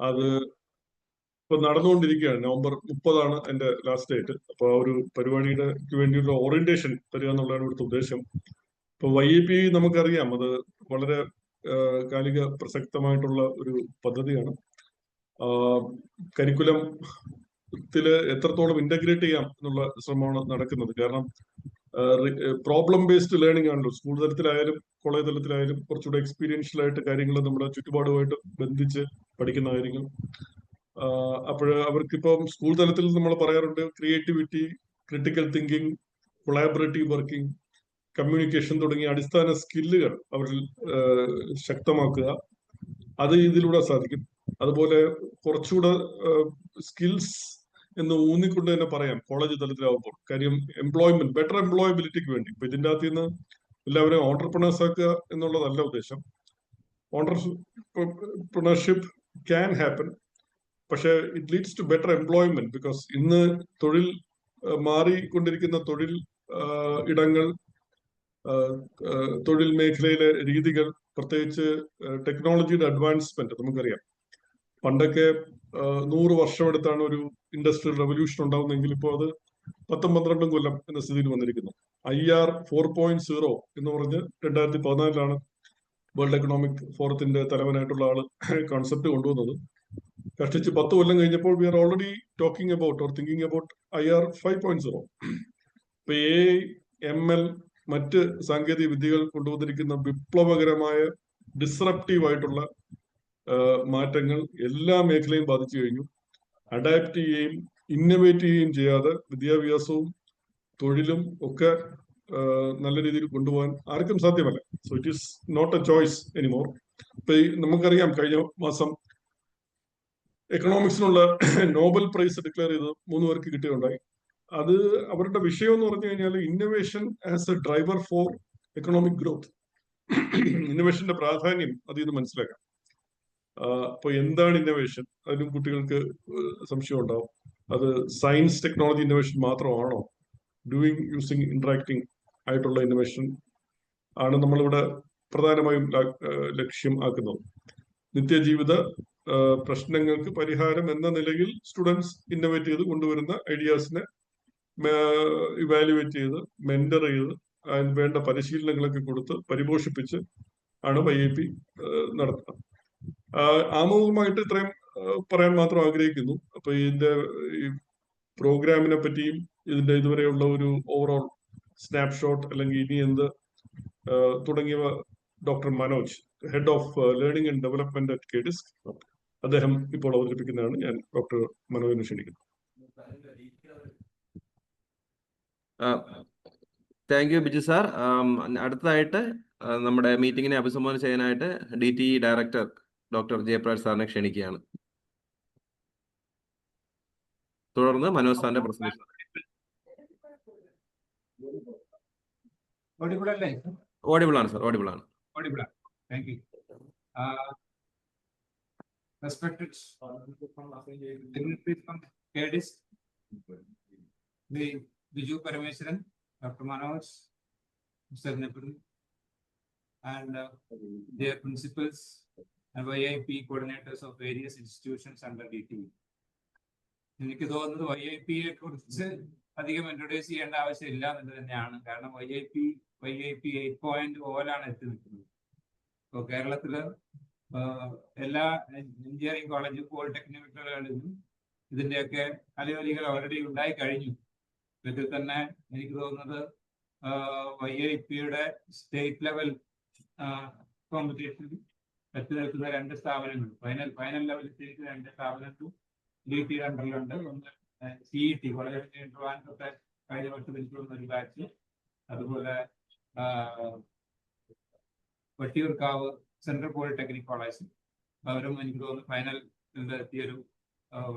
അത് ഇപ്പൊ നടന്നുകൊണ്ടിരിക്കുകയാണ്. November 30 എന്റെ ലാസ്റ്റ് ഡേറ്റ്. അപ്പൊ ആ ഒരു പരിപാടിയുടെ വേണ്ടിയുള്ള ഓറിയന്റേഷൻ തരിക എന്നുള്ളതാണ് ഇവിടുത്തെ ഉദ്ദേശം. ഇപ്പൊ YIP നമുക്കറിയാം, അത് വളരെ കാലിക പ്രസക്തമായിട്ടുള്ള ഒരു പദ്ധതിയാണ്. കരിക്കുലത്തില് എത്രത്തോളം ഇന്റഗ്രേറ്റ് ചെയ്യാം എന്നുള്ള ശ്രമമാണ് നടക്കുന്നത്. കാരണം പ്രോബ്ലം ബേസ്ഡ് ലേണിംഗ് ആണല്ലോ. സ്കൂൾ തലത്തിലായാലും കോളേജ് തലത്തിലായാലും കുറച്ചുകൂടെ എക്സ്പീരിയൻഷ്യൽ ആയിട്ട് കാര്യങ്ങൾ നമ്മുടെ ചുറ്റുപാടുമായിട്ട് ബന്ധിച്ച് പഠിക്കുന്ന കാര്യങ്ങൾ. അപ്പോൾ അവർക്കിപ്പം സ്കൂൾ തലത്തിൽ നമ്മൾ പറയാറുണ്ട് creativity, critical thinking, collaborative working, communication തുടങ്ങിയ അടിസ്ഥാന സ്കില്ലുകൾ അവരിൽ ശക്തമാക്കുക. അത് ഇതിലൂടെ സാധിക്കും. അതുപോലെ കുറച്ചുകൂടെ സ്കിൽസ് എന്ന് ഊന്നിക്കൊണ്ട് തന്നെ പറയാം കോളേജ് തലത്തിലാവുമ്പോൾ. കാര്യം എംപ്ലോയ്മെന്റ്, ബെറ്റർ എംപ്ലോയബിലിറ്റിക്ക് വേണ്ടി. ഇപ്പൊ ഇതിന്റെ അകത്ത് നിന്ന് എല്ലാവരും ഓണ്ടർപ്രണേഴ്സ് ആക്കുക എന്നുള്ളതല്ല ഉദ്ദേശം. ഓണ്ടർപ്രണർഷിപ്പ് ക്യാൻ ഹാപ്പൻ, പക്ഷെ it leads to better employment. Because ഇന്ന് തൊഴിൽ മാറിക്കൊണ്ടിരിക്കുന്ന തൊഴിൽ ഇടങ്ങൾ, തൊഴിൽ മേഖലയിലെ രീതികൾ, പ്രത്യേകിച്ച് ടെക്നോളജിയുടെ അഡ്വാൻസ്മെന്റ് നമുക്കറിയാം. പണ്ടൊക്കെ 100 വർഷമെടുത്താണ് ഒരു ഇൻഡസ്ട്രിയൽ റെവല്യൂഷൻ ഉണ്ടാവുന്നെങ്കിൽ ഇപ്പോൾ അത് 10-12 കൊല്ലം എന്ന സ്ഥിതിയിൽ വന്നിരിക്കുന്നു. IR 4.0 എന്ന് പറഞ്ഞ് 2014 വേൾഡ് എക്കണോമിക് ഫോറത്തിന്റെ തലവനായിട്ടുള്ള ആള് കോൺസെപ്റ്റ് കൊണ്ടുവന്നത്. കഷ്ടിച്ച് 10 കൊല്ലം കഴിഞ്ഞപ്പോൾ we are already talking about or thinking about IR 5.0. ഇപ്പൊ AI, ML, മറ്റ് സാങ്കേതിക വിദ്യകൾ കൊണ്ടുവന്നിരിക്കുന്ന വിപ്ലവകരമായ ഡിസ്റപ്റ്റീവ് ആയിട്ടുള്ള മാറ്റങ്ങൾ എല്ലാ മേഖലയും ബാധിച്ചു കഴിഞ്ഞു. അഡാപ്റ്റ് ചെയ്യുകയും ഇന്നോവേറ്റ് ചെയ്യുകയും ചെയ്യാതെ വിദ്യാഭ്യാസവും തൊഴിലും ഒക്കെ നല്ല രീതിയിൽ കൊണ്ടുപോകാൻ ആർക്കും സാധ്യമല്ല. So it is not a choice anymore. ഇപ്പൊ നമുക്കറിയാം, കഴിഞ്ഞ മാസം എക്കണോമിക്സിനുള്ള നോബൽ പ്രൈസ് ഡിക്ലെയർ ചെയ്ത് 3 പേർക്ക് കിട്ടുകയുണ്ടായി. അത് അവരുടെ വിഷയം എന്ന് പറഞ്ഞു കഴിഞ്ഞാൽ innovation as a driver for economic growth. ഇന്നോവേഷന്റെ പ്രാധാന്യം അതിൽ നിന്ന് മനസ്സിലാക്കാം. അപ്പൊ എന്താണ് ഇന്നോവേഷൻ? അതിലും കുട്ടികൾക്ക് സംശയം ഉണ്ടാവും. അത് സയൻസ് ടെക്നോളജി ഇന്നോവേഷൻ മാത്രമാണോ? ഡൂയിങ്, യൂസിങ്, ഇന്ററാക്ടിങ് ആയിട്ടുള്ള ഇന്നോവേഷൻ ആണ് നമ്മളിവിടെ പ്രധാനമായും ലക്ഷ്യം ആക്കുന്നത്. നിത്യജീവിത പ്രശ്നങ്ങൾക്ക് പരിഹാരം എന്ന നിലയിൽ സ്റ്റുഡൻസ് ഇന്നോവേറ്റ് ചെയ്ത് കൊണ്ടുവരുന്ന ഐഡിയാസിനെ ഇവാലുവേറ്റ് ചെയ്ത്, മെന്റർ ചെയ്ത്, അതിന് വേണ്ട പരിശീലനങ്ങളൊക്കെ കൊടുത്ത് പരിപോഷിപ്പിച്ച് ആണ് YIP നടത്തുന്നത്. ആമുഖമായിട്ട് ഇത്രയും പറയാൻ മാത്രം ആഗ്രഹിക്കുന്നു. അപ്പൊ ഇതിന്റെ ഈ പ്രോഗ്രാമിനെ പറ്റിയും ഇതിന്റെ ഇതുവരെയുള്ള ഒരു ഓവറോൾ സ്നാപ്ഷോട്ട് അല്ലെങ്കിൽ ഇനി എന്ത് തുടങ്ങിയവ doctor Manoj, head of learning and development at KDISC, അദ്ദേഹം ഇപ്പോൾ അവതരിപ്പിക്കുന്നതാണ്. ഞാൻ ഡോക്ടർ മനോജിനെ ക്ഷണിക്കുന്നു. Thank you Biju sir. അടുത്തതായിട്ട് നമ്മുടെ മീറ്റിങ്ങിനെ അഭിസംബോധന ചെയ്യാനായിട്ട് DTE ഡയറക്ടർ ഡോക്ടർ ജയപ്രകാശ് സാറിനെ ക്ഷണിക്കുകയാണ്. തുടർന്ന് മനോജ് സാറിന്റെ പ്രസന്റേഷൻ. ഓഡിബിൾ ആണ് സാർ, ഓഡിബിൾ ആണ്. Thank you. Respected dignitaries from KDISC, Biju Parameswaran, Dr. Manoj, Mr. Nepal, and their principals and YIP coordinators of various institutions under DTE. എനിക്ക് തോന്നുന്നത് YIP-യെ കുറിച്ച് അധികം ഇൻട്രൊഡ്യൂസ് ചെയ്യേണ്ട ആവശ്യമില്ല എന്നത് തന്നെയാണ്. കാരണം YIP 8.0 എത്തി നിൽക്കുന്നത്. ഇപ്പോൾ കേരളത്തില് എല്ലാ എഞ്ചിനീയറിംഗ് കോളേജ്, പോളിടെക്നിക്കുകളിലും ഇതിന്റെയൊക്കെ അലവലികൾ ഓൾറെഡി ഉണ്ടായി കഴിഞ്ഞു. ഇതിൽ തന്നെ എനിക്ക് തോന്നുന്നത് YIP-യുടെ സ്റ്റേറ്റ് ലെവൽ കോമ്പറ്റീഷനിൽ എത്തി നിൽക്കുന്ന 2 സ്ഥാപനങ്ങൾ, ഫൈനൽ ലെവലിൽ എത്തിയിരിക്കുന്ന 2 സ്ഥാപനങ്ങളും DTE അണ്ടറിലുണ്ട്. ഒന്ന് CET, കോളേജ് ട്രിവാൻഡ്രത്തെ കഴിഞ്ഞ വർഷം തിരിച്ചുകൊടുന്ന ഒരു ബാച്ച്, അതുപോലെ വട്ടിയൂർക്കാവ് സെൻട്രൽ പോളിടെക്നിക് കോളേജ്, അവരും എനിക്ക് തോന്നുന്നു ഫൈനലിൽ എത്തിയൊരു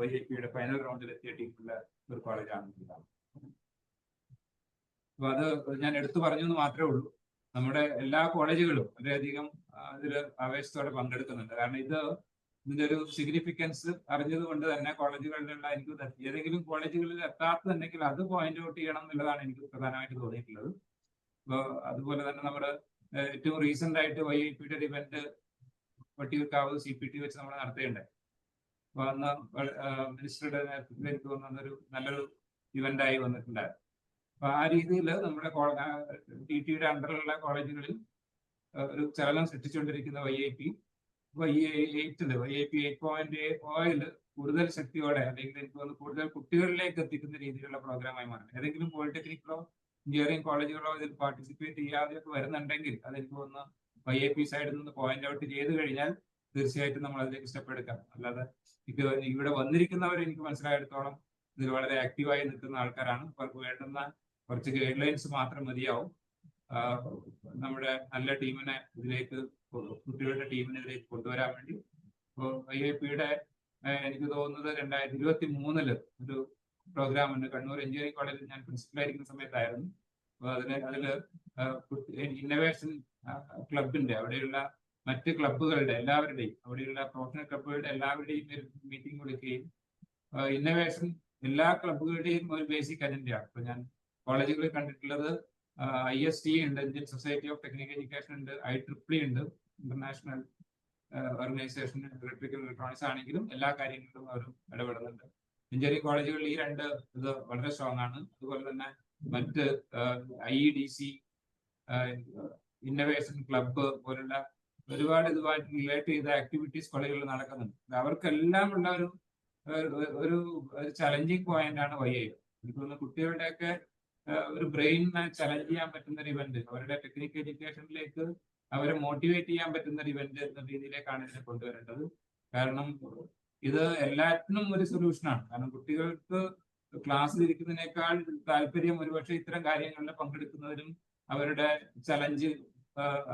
YIP-യുടെ ഫൈനൽ റൗണ്ടിൽ എത്തിയിട്ടുള്ള ഒരു കോളേജാണ്. അപ്പൊ അത് ഞാൻ എടുത്തു പറഞ്ഞു എന്ന് മാത്രമേ ഉള്ളൂ. നമ്മുടെ എല്ലാ കോളേജുകളും വളരെയധികം ഇതിൽ ആവേശത്തോടെ പങ്കെടുക്കുന്നുണ്ട്. കാരണം ഇതിന്റെ ഒരു സിഗ്നിഫിക്കൻസ് അറിഞ്ഞത് കൊണ്ട് തന്നെ കോളേജുകളിലുള്ള എനിക്ക് ഏതെങ്കിലും കോളേജുകളിൽ എത്താത്തതുണ്ടെങ്കിൽ അത് പോയിന്റ് ഔട്ട് ചെയ്യണം എന്നുള്ളതാണ് എനിക്ക് പ്രധാനമായിട്ട് തോന്നിയിട്ടുള്ളത്. അപ്പോൾ അതുപോലെ തന്നെ നമ്മുടെ ഏറ്റവും റീസെന്റ് ആയിട്ട് YIP-യുടെ ഇവന്റ് വട്ടിയൂർക്കാവ് CPT വെച്ച് നമ്മൾ നടത്തുകയുണ്ടായി. വന്ന മിനിസ്റ്ററുടെ നേതൃത്വത്തിൽ എനിക്ക് തോന്നുന്നൊരു നല്ലൊരു ഇവന്റായി വന്നിട്ടുണ്ടായിരുന്നു. അപ്പൊ ആ രീതിയിൽ നമ്മുടെ DTEയുടെ അണ്ടറിലുള്ള കോളേജുകളിൽ ഒരു ചലനം സൃഷ്ടിച്ചുകൊണ്ടിരിക്കുന്ന YIP 8.0 കൂടുതൽ ശക്തിയോടെ, അല്ലെങ്കിൽ എനിക്ക് തോന്നുന്നു കൂടുതൽ കുട്ടികളിലേക്ക് എത്തിക്കുന്ന രീതിയിലുള്ള പ്രോഗ്രാമായി മാറണം. ഏതെങ്കിലും പോളിടെക്നിക്കലോ എഞ്ചിനീയറിംഗ് കോളേജുകളോ ഇതിൽ പാർട്ടിസിപ്പേറ്റ് ചെയ്യാതെയൊക്കെ വരുന്നുണ്ടെങ്കിൽ അതെനിക്ക് തോന്നുന്നു YIP സൈഡിൽ നിന്ന് പോയിന്റ് ഔട്ട് ചെയ്ത് കഴിഞ്ഞാൽ തീർച്ചയായിട്ടും നമ്മൾ അതിലേക്ക് സ്റ്റെപ്പ് എടുക്കാം. അല്ലാതെ ഇവിടെ വന്നിരിക്കുന്നവർ എനിക്ക് മനസ്സിലായിടത്തോളം ഇതിൽ വളരെ ആക്റ്റീവായി നിൽക്കുന്ന ആൾക്കാരാണ്. വേണ്ടുന്ന കുറച്ച് ഗൈഡ് ലൈൻസ് മാത്രം മതിയാവും നമ്മുടെ നല്ല ടീമിനെ ഇതിലേക്ക്, കുട്ടികളുടെ ടീമിനെ ഇതിലേക്ക് കൊണ്ടുവരാൻ വേണ്ടി. ഇപ്പോൾ YIPയുടെ എനിക്ക് തോന്നുന്നത് 2023 ഒരു പ്രോഗ്രാം ഉണ്ട്. കണ്ണൂർ എഞ്ചിനീയറിംഗ് കോളേജിൽ ഞാൻ പ്രിൻസിപ്പലായിരിക്കുന്ന സമയത്തായിരുന്നു. അപ്പോൾ അതില് ഇന്നവേഷൻ ക്ലബിന്റെ അവിടെയുള്ള മറ്റ് ക്ലബുകളുടെ എല്ലാവരുടെയും, അവിടെയുള്ള പ്രൊഫഷണൽ ക്ലബുകളുടെ എല്ലാവരുടെയും മീറ്റിംഗ് വിളിക്കുകയും ഇന്നവേഷൻ എല്ലാ ക്ലബുകളുടെയും ഒരു ബേസിക് അജണ്ടയാണ്. ഇപ്പൊ ഞാൻ കോളേജുകളിൽ കണ്ടിട്ടുള്ളത് IST ഉണ്ട്, Indian society of technical education ഉണ്ട്, IEEE ഉണ്ട്, ഇന്റർനാഷണൽ ഓർഗനൈസേഷൻ ഇലക്ട്രിക്കൽ ഇലക്ട്രോണിക്സ് ആണെങ്കിലും എല്ലാ കാര്യങ്ങളിലും അവർ ഇടപെടുന്നുണ്ട്. എഞ്ചിനീയറിംഗ് കോളേജുകളിൽ ഈ രണ്ട് ഇത് വളരെ സ്ട്രോങ് ആണ്. അതുപോലെ തന്നെ മറ്റ് IEDC, ഇന്നവേഷൻ ക്ലബ്ബ് പോലുള്ള ഒരുപാട് ഇതുമായിട്ട് റിലേറ്റ് ചെയ്ത ആക്ടിവിറ്റീസ് കോളേജുകളിൽ നടക്കുന്നുണ്ട്. അവർക്കെല്ലാം ഉള്ള ഒരു ചലഞ്ചിങ് പോയിന്റ് ആണ് YIP. എനിക്ക് തോന്നുന്നു കുട്ടികളുടെയൊക്കെ ഒരു ബ്രെയിനിനെ ചലഞ്ച് ചെയ്യാൻ പറ്റുന്ന ഒരു ഇവന്റ്, അവരുടെ ടെക്നിക്കൽ എഡ്യൂക്കേഷനിലേക്ക് അവരെ മോട്ടിവേറ്റ് ചെയ്യാൻ പറ്റുന്ന ഒരു ഇവന്റ് എന്ന രീതിയിലേക്കാണ് ഇതിനെ കൊണ്ടുവരേണ്ടത്. കാരണം ഇത് എല്ലാത്തിനും ഒരു സൊല്യൂഷനാണ്. കാരണം കുട്ടികൾക്ക് ക്ലാസ്സിൽ ഇരിക്കുന്നതിനേക്കാൾ താല്പര്യം ഒരുപക്ഷെ ഇത്തരം കാര്യങ്ങളിൽ പങ്കെടുക്കുന്നതിനും അവരുടെ ചലഞ്ച്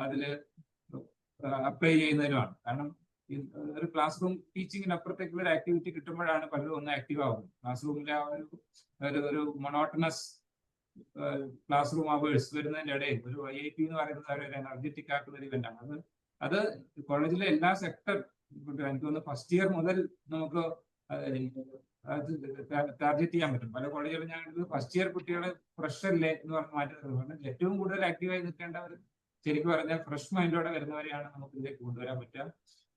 അതില് അപ്ലൈ ചെയ്യുന്നതിനുമാണ്. കാരണം ഒരു ക്ലാസ് റൂം ടീച്ചിങ്ങിന് അപ്പുറത്തേക്കുള്ള ഒരു ആക്ടിവിറ്റി കിട്ടുമ്പോഴാണ് പലരും ഒന്ന് ആക്റ്റീവ് ആവുന്നത്. ക്ലാസ് റൂമിലെ ആ ഒരു മൊണോട്ടണസ് ക്ലാസ് റൂം അവേഴ്സ് വരുന്നതിന്റെ ഇടയിൽ ഒരു YIP എന്ന് പറയുന്നത് ഒരു എനർജറ്റിക് ആക്കുന്ന ഒരു ഇവന്റ് ആണ്. അത് കോളേജിലെ എല്ലാ സെക്ടർ, എനിക്ക് തോന്നുന്നു ഫസ്റ്റ് ഇയർ മുതൽ നമുക്ക് ടാർഗറ്റ് ചെയ്യാൻ പറ്റും. പല കോളേജുകളും ഞാൻ ഫസ്റ്റ് ഇയർ കുട്ടികളെ ഫ്രഷ് അല്ലേ എന്ന് പറഞ്ഞ് മാറ്റി നിർത്തുന്നത്. ഏറ്റവും കൂടുതൽ ആക്റ്റീവായി നിൽക്കേണ്ടവർ ശരിക്കും പറഞ്ഞാൽ ഫ്രഷ് മൈൻഡോടെ വരുന്നവരെയാണ് നമുക്ക് ഇതിലേക്ക് കൊണ്ടുവരാൻ പറ്റുക.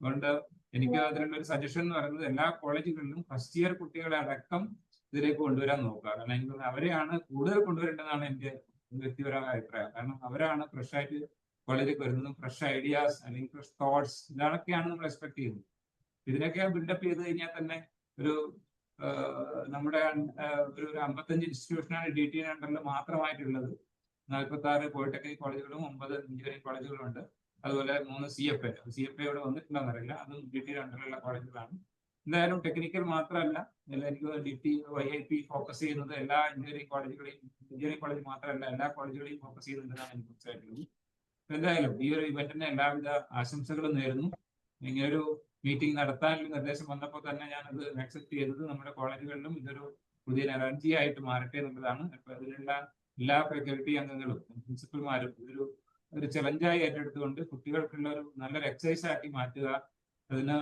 അതുകൊണ്ട് എനിക്ക് അതിനുള്ള ഒരു സജഷൻ എന്ന് പറയുന്നത് എല്ലാ കോളേജുകളിലും ഫസ്റ്റ് ഇയർ കുട്ടികളെ അടക്കം ഇതിലേക്ക് കൊണ്ടുവരാൻ നോക്കുക. കാരണം എനിക്ക് അവരെയാണ് കൂടുതൽ കൊണ്ടുവരേണ്ടതാണ് എൻ്റെ വ്യക്തിപരമായ അഭിപ്രായം. കാരണം അവരാണ് ഫ്രഷ് ആയിട്ട് കോളേജിലേക്ക് വരുന്നതും ഫ്രഷ് ഐഡിയാസ് അല്ലെങ്കിൽ ഫ്രഷ് തോട്ട്സ് ഇതൊക്കെയാണ് നമ്മൾ എക്സ്പെക്ട് ചെയ്യുന്നത്. ഇതിനൊക്കെ ബിൽഡപ്പ് ചെയ്ത് കഴിഞ്ഞാൽ തന്നെ ഒരു നമ്മുടെ ഒരു 55 ഇൻസ്റ്റിറ്റ്യൂഷനാണ് DTE അണ്ടറിൽ മാത്രമായിട്ടുള്ളത്. 46 പോളിടെക്നിക് കോളേജുകളും 9 എഞ്ചിനീയറിംഗ് കോളേജുകളും ഉണ്ട്. അതുപോലെ 3 CFA ഇവിടെ വന്നിട്ടുണ്ടെന്ന് അറിയില്ല, അതും DTE അണ്ടറിലുള്ള കോളേജുകളാണ്. എന്തായാലും ടെക്നിക്കൽ മാത്രമല്ല, എനിക്ക് YIP ഫോക്കസ് ചെയ്യുന്നത് എല്ലാ എഞ്ചിനീയറിംഗ് കോളേജ് മാത്രമല്ല എല്ലാ കോളേജുകളെയും ഫോക്കസ് ചെയ്യുന്നുണ്ടെന്നാണ് എനിക്ക് മനസ്സിലായിട്ടുള്ളത്. എന്തായാലും ഈ ഒരു ഇവന്റിന് എല്ലാവിധ ആശംസകളും നേരുന്നു. ഇങ്ങനൊരു മീറ്റിംഗ് നടത്താനുള്ള നിർദ്ദേശം വന്നപ്പോൾ തന്നെ ഞാനത് ആക്സെപ്റ്റ് ചെയ്തത് നമ്മുടെ കോളേജുകളിലും ഇതൊരു പുതിയ എനർജി ആയിട്ട് മാറട്ടെ എന്നുള്ളതാണ്. അപ്പൊ അതിലുള്ള എല്ലാ ഫാക്കൽറ്റി അംഗങ്ങളും പ്രിൻസിപ്പൽമാരും ഒരു ചലഞ്ചായി ഏറ്റെടുത്തുകൊണ്ട് കുട്ടികൾക്കുള്ള ഒരു നല്ലൊരു എക്സസൈസ് ആക്കി മാറ്റുക. അതിന്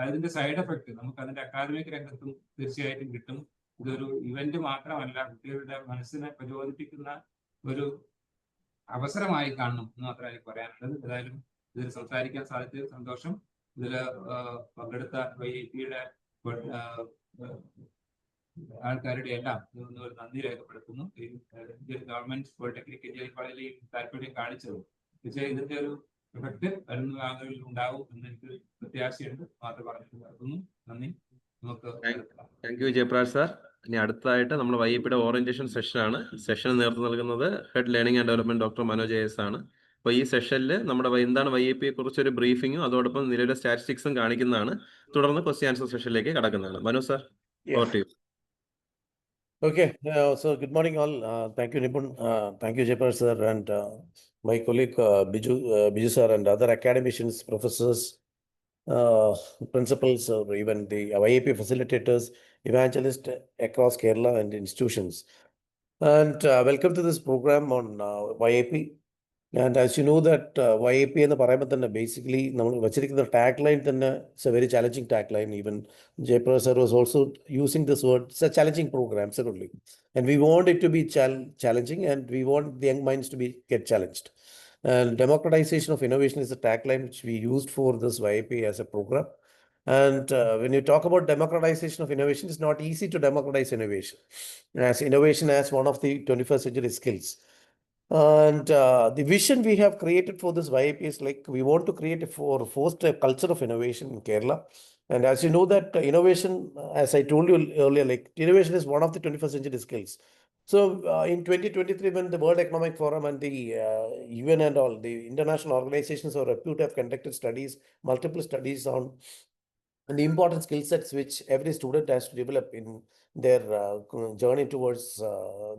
അതിന്റെ സൈഡ് എഫക്ട് നമുക്ക് അതിന്റെ അക്കാദമിക് രംഗത്തും തീർച്ചയായിട്ടും കിട്ടും. ഇതൊരു ഇവന്റ് മാത്രമല്ല, കുട്ടികളുടെ മനസ്സിനെ പ്രചോദിപ്പിക്കുന്ന ഒരു അവസരമായി കാണണം എന്ന് മാത്രമേ എനിക്ക് പറയാനുള്ളത്. ഏതായാലും ഇതിൽ സംസാരിക്കാൻ സാധിച്ചതിൽ സന്തോഷം. ഇതിൽ പങ്കെടുത്ത YIPയുടെ ആൾക്കാരുടെ എല്ലാം ഒരു നന്ദി രേഖപ്പെടുത്തുന്നു. ഗവൺമെന്റ് പോളിടെക്നിക് എഞ്ചിനീയറിംഗ് കോളേജിൽ താല്പര്യം കാണിച്ചത് തീർച്ചയായും ഇതിന്റെ ഒരു എഫക്ട് വരുന്ന ഭാഗങ്ങളിൽ ഉണ്ടാവും എന്ന് എനിക്ക് പ്രത്യാശയുണ്ട്. മാത്രം പറഞ്ഞു നടത്തുന്നു. നന്ദി. നമുക്ക് താങ്ക് യു ജയപ്രകാശ് സാർ. ഇനി അടുത്തതായിട്ട് നമ്മൾ YIPയുടെ ഓറിയന്റേഷൻ സെഷനാണ്. സെഷൻ നേതൃത്വം നൽകുന്നത് head learning and development doctor Manoj AS ആണ്. അപ്പോൾ ഈ സെഷനിൽ നമ്മുടെ എന്താണ് YIPയെ കുറിച്ചൊരു ബ്രീഫിങ്ങും അതോടൊപ്പം നിലവിലെ സ്റ്റാറ്റിസ്റ്റിക്സും കാണിക്കുന്നതാണ്. തുടർന്ന് ക്വസ്റ്റ്യൻ ആൻസർ സെഷനിലേക്ക് കടക്കുന്നതാണ്. Manoj sir, over to you. Okay, so good morning all. Thank you, Nipun. Thank you, Jayapal sir, and my colleague Biju sir, and other academicians, professors, principals, or even the YIP facilitators, evangelists across Kerala and institutions. And welcome to this program on YIP. And as you know that YIP എന്ന് പറയുമ്പോൾ തന്നെ basically നമ്മൾ വെച്ചിരിക്കുന്ന tagline തന്നെ it's a very challenging tagline. Even Jayapal sir was also using this word. It's a challenging program, certainly. And we want it to be challenging, and we want the young minds to get challenged. And democratization of innovation is a tagline which we used for this YIP as a program. And when you talk about democratization of innovation, it's not easy to democratize innovation, as innovation as one of the 21st century skills. And the vision we have created for this YIP is like we want to create foster a culture of innovation in Kerala. And as you know that innovation, as I told you earlier, like innovation is one of the 21st century skills. So in 2023, when the World Economic Forum and the UN and all the international organizations of repute have conducted studies, multiple studies on and the important skill sets which every student has to develop in their journey towards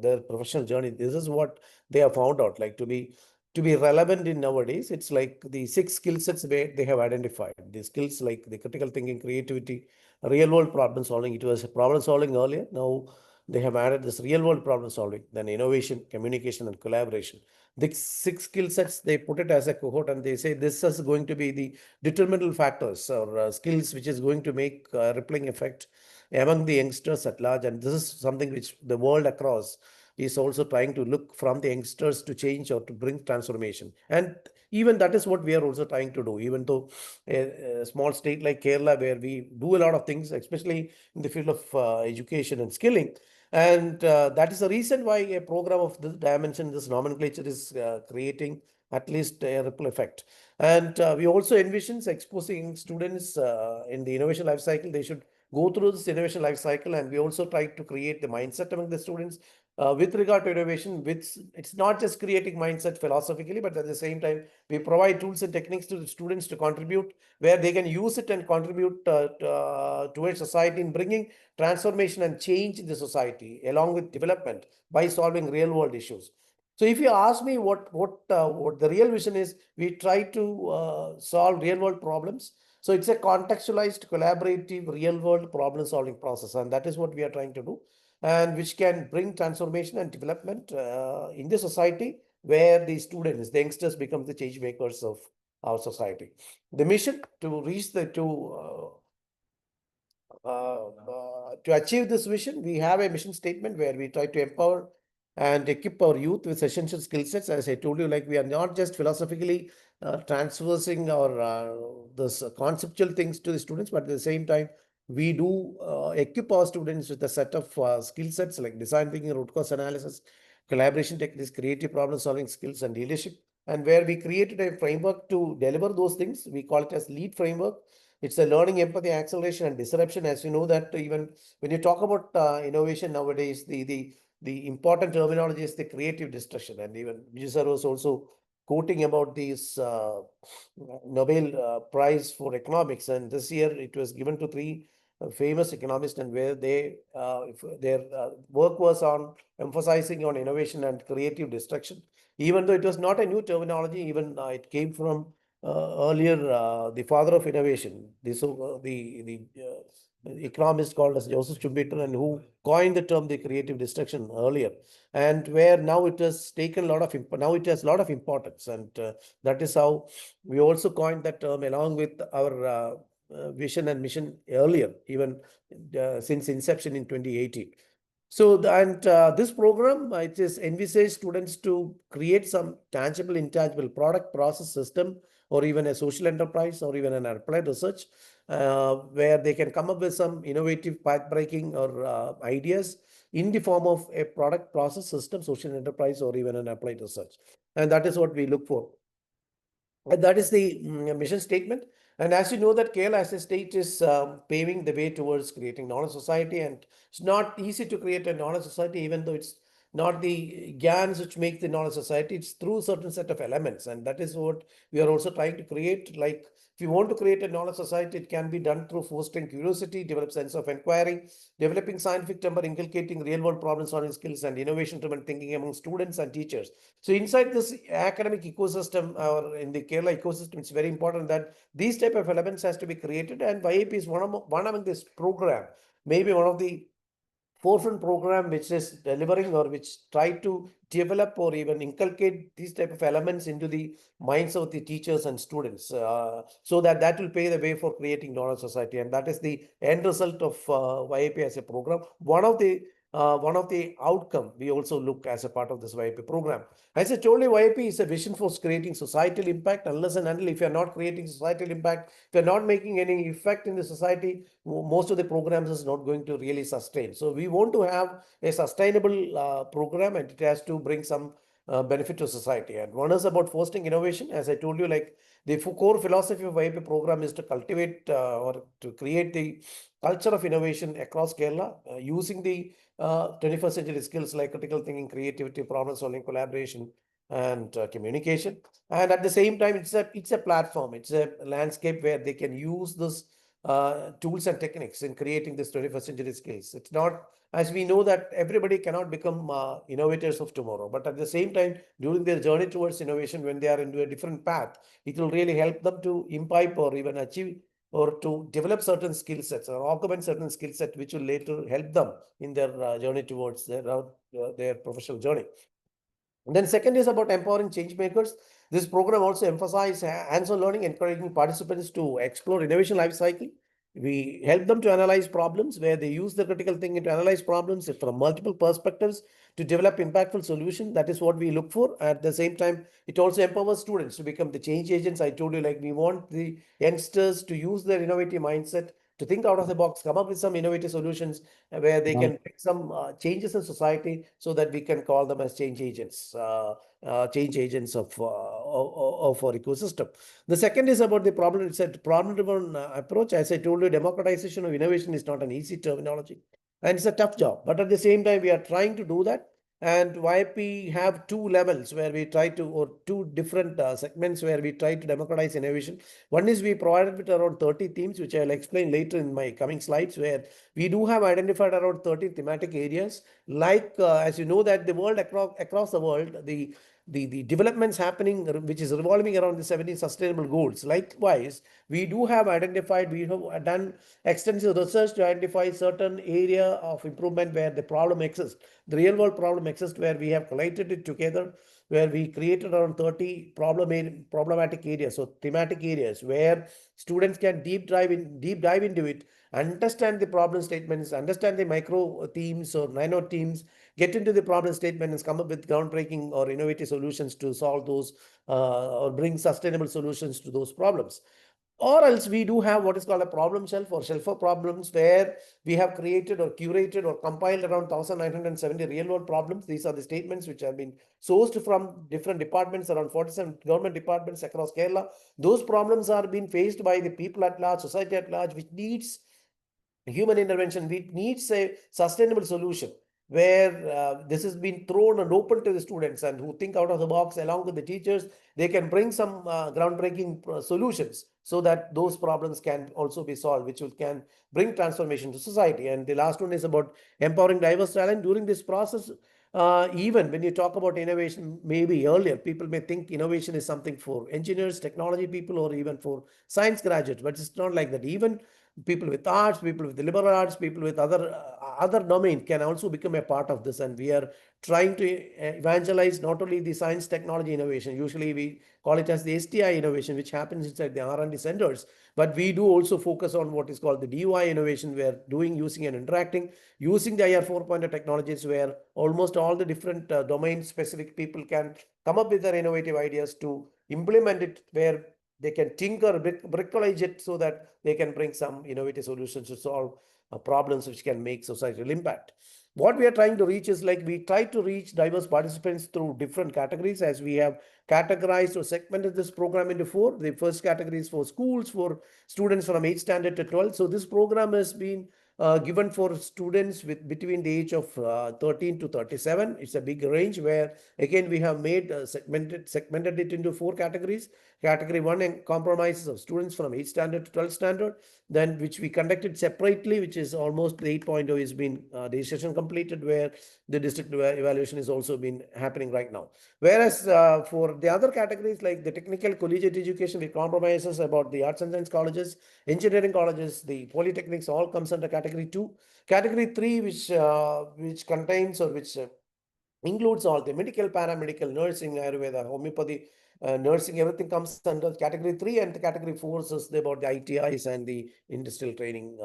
their professional journey. This is what they have found out. Like to be relevant in nowadays, it's like the 6 skill sets they have identified. The skills like the critical thinking, creativity, real world problem solving. It was problem solving earlier. Now they have added this real world problem solving, then innovation, communication, and collaboration. The 6 skill sets, they put it as a cohort and they say this is going to be the determinant factors or skills which is going to make a rippling effect among the youngsters at large. And this is something which the world across is also trying to look from the youngsters to change or to bring transformation. And even that is what we are also trying to do, even though a small state like Kerala, where we do a lot of things, especially in the field of education and skilling. And that is the reason why a program of this dimension, this nomenclature is creating at least a ripple effect. And we also envisions exposing students in the innovation life cycle. They should go through this innovation life cycle, and we also try to create the mindset among the students with regard to innovation. Which it's not just creating mindset philosophically, but at the same time, we provide tools and techniques to the students to contribute where they can use it and contribute towards society in bringing transformation and change in the society along with development by solving real world issues. So if you ask me what the real vision is, we try to solve real world problems. So it's a contextualized, collaborative, real world problem solving process. And that is what we are trying to do, and which can bring transformation and development in the society where the students, the youngsters become the change makers of our society. The mission to reach to achieve this vision, we have a mission statement where we try to empower and equip our youth with essential skill sets. As I told you, like we are not just philosophically transversing or this conceptual things to the students, but at the same time, we do equip our students with a set of skill sets like design thinking, root cause analysis, collaboration techniques, creative problem solving skills, and leadership. And where we created a framework to deliver those things, we call it as LEAD framework. It's a learning, empathy, acceleration, and disruption. As you know that even when you talk about innovation nowadays, the important terminology is the creative destruction. And even Vijay was also quoting about this Nobel Prize for Economics. And this year it was given to 3 famous economists, and where their work was on emphasizing on innovation and creative destruction. Even though it was not a new terminology, even it came from earlier, the father of innovation, the economist called as Joseph Schumpeter, and who coined the term the creative destruction earlier, and where now it has taken a lot of now it has a lot of importance, and that is how we also coined that term along with our vision and mission earlier, even since inception in 2018. So, this program, it is envisaged students to create some tangible, intangible product, process, system, or even a social enterprise, or even an applied research, where they can come up with some innovative path-breaking or ideas in the form of a product, process, system, social enterprise, or even an applied research. And that is what we look for. And that is the mission statement. And as you know that Kerala as a state is paving the way towards creating knowledge society, and it's not easy to create a knowledge society, even though it's not the GANs which make the knowledge society, it's through certain set of elements. And that is what we are also trying to create. Like if you want to create a knowledge society, it can be done through fostering curiosity, develop sense of inquiry, developing scientific temper, inculcating real world problem solving skills, and innovation driven thinking among students and teachers. So inside this academic ecosystem or in the Kerala ecosystem, it's very important that these type of elements has to be created, and YIP is one among this program, maybe one of the forefront program which is delivering or which try to develop or even inculcate these type of elements into the minds of the teachers and students, so that will pave the way for creating knowledge society. And that is the end result of YIP as a program. One of the one of the outcome we also look as a part of this YIP program. As I told you, YIP is a vision for creating societal impact. Unless and until if you're not creating societal impact, if you're not making any effect in the society, most of the programs is not going to really sustain. So we want to have a sustainable program, and it has to bring some benefit to society. And one is about fostering innovation. As I told you, like the core philosophy of YIP program is to cultivate or to create the culture of innovation across Kerala using the 21st century skills like critical thinking, creativity, problem solving, collaboration, and communication. And at the same time, it's a platform, it's a landscape where they can use this tools and techniques in creating this 21st century skills. It's not, as we know, that everybody cannot become innovators of tomorrow, but at the same time, during their journey towards innovation, when they are into a different path, it will really help them to imbibe or even achieve or to develop certain skill sets or augment certain skill set, which will later help them in their journey towards their professional journey. And then second is about empowering change makers. This program also emphasizes hands-on learning, encouraging participants to explore innovation life cycle. We help them to analyze problems where they use the critical thinking to analyze problems from multiple perspectives to develop impactful solutions. That is what we look for. At the same time, it also empowers students to become the change agents. I told you, like, we want the youngsters to use their innovative mindset, to think out of the box, come up with some innovative solutions where they can make some changes in society, so that we can call them as change agents of our ecosystem. The second is about the problem. It's a problem-driven approach. As I told you, democratization of innovation is not an easy terminology, and it's a tough job. But at the same time, we are trying to do that. And YP have two levels where we try to, or two different segments where we try to democratize innovation. One is we provided with around 30 themes, which I'll explain later in my coming slides, where we do have identified around 30 thematic areas. Like, as you know, that the world across the world, the developments happening, which is revolving around the 17 sustainable goals. Likewise, we do have identified, we have done extensive research to identify certain area of improvement where the problem exists. The real world problem exists, where we have collated it together, where we created around 30 problematic areas, so thematic areas, where students can deep dive into it, understand the problem statements, understand the micro themes or nano themes, get into the problem statement and come up with groundbreaking or innovative solutions to solve those or bring sustainable solutions to those problems. Or else we do have what is called a problem shelf or shelf of problems, where we have created or curated or compiled around 1970 real world problems. These are the statements which have been sourced from different departments, around 47 government departments across Kerala. Those problems are being faced by the people at large, society at large, which needs human intervention. We needs a sustainable solution, where this has been thrown and open to the students, and who think out of the box along with the teachers, they can bring some groundbreaking solutions, so that those problems can also be solved, which can bring transformation to society. And the last one is about empowering diverse talent during this process. Even when you talk about innovation, maybe earlier people may think innovation is something for engineers, technology people, or even for science graduates, but it's not like that. Even people with arts, people with liberal arts, people with other domain can also become a part of this. And we are trying to evangelize not only the science, technology, innovation. Usually we call it as the STI innovation, which happens inside the R&D centers. But we do also focus on what is called the DY innovation, where doing, using, and interacting, using the IR 4.0 technologies, where almost all the different domain-specific people can come up with their innovative ideas to implement it, where they can tinker, bricolage it, so that they can bring some innovative solutions to solve problems which can make societal impact. What we are trying to reach is, like, we try to reach diverse participants through different categories, as we have categorized or segmented this program into 4. The first category is for schools, for students from 8th standard to 12th. So this program has been given for students with between the age of 13 to 37. It's a big range, where again we have made segmented it into 4 categories. Category 1 compromises of students from 8th standard to 12th standard, then which we conducted separately, which is almost the 8.0 has been registration completed, where the district evaluation is also been happening right now. Whereas for the other categories, like the technical collegiate education, we compromises about the arts and science colleges, engineering colleges, the polytechnics, all comes under category 2. Category 3, which contains, or which includes all the medical, paramedical, nursing, Ayurveda, homeopathy, nursing, everything comes under category 3, and the category 4 is about the ITIs and the industrial training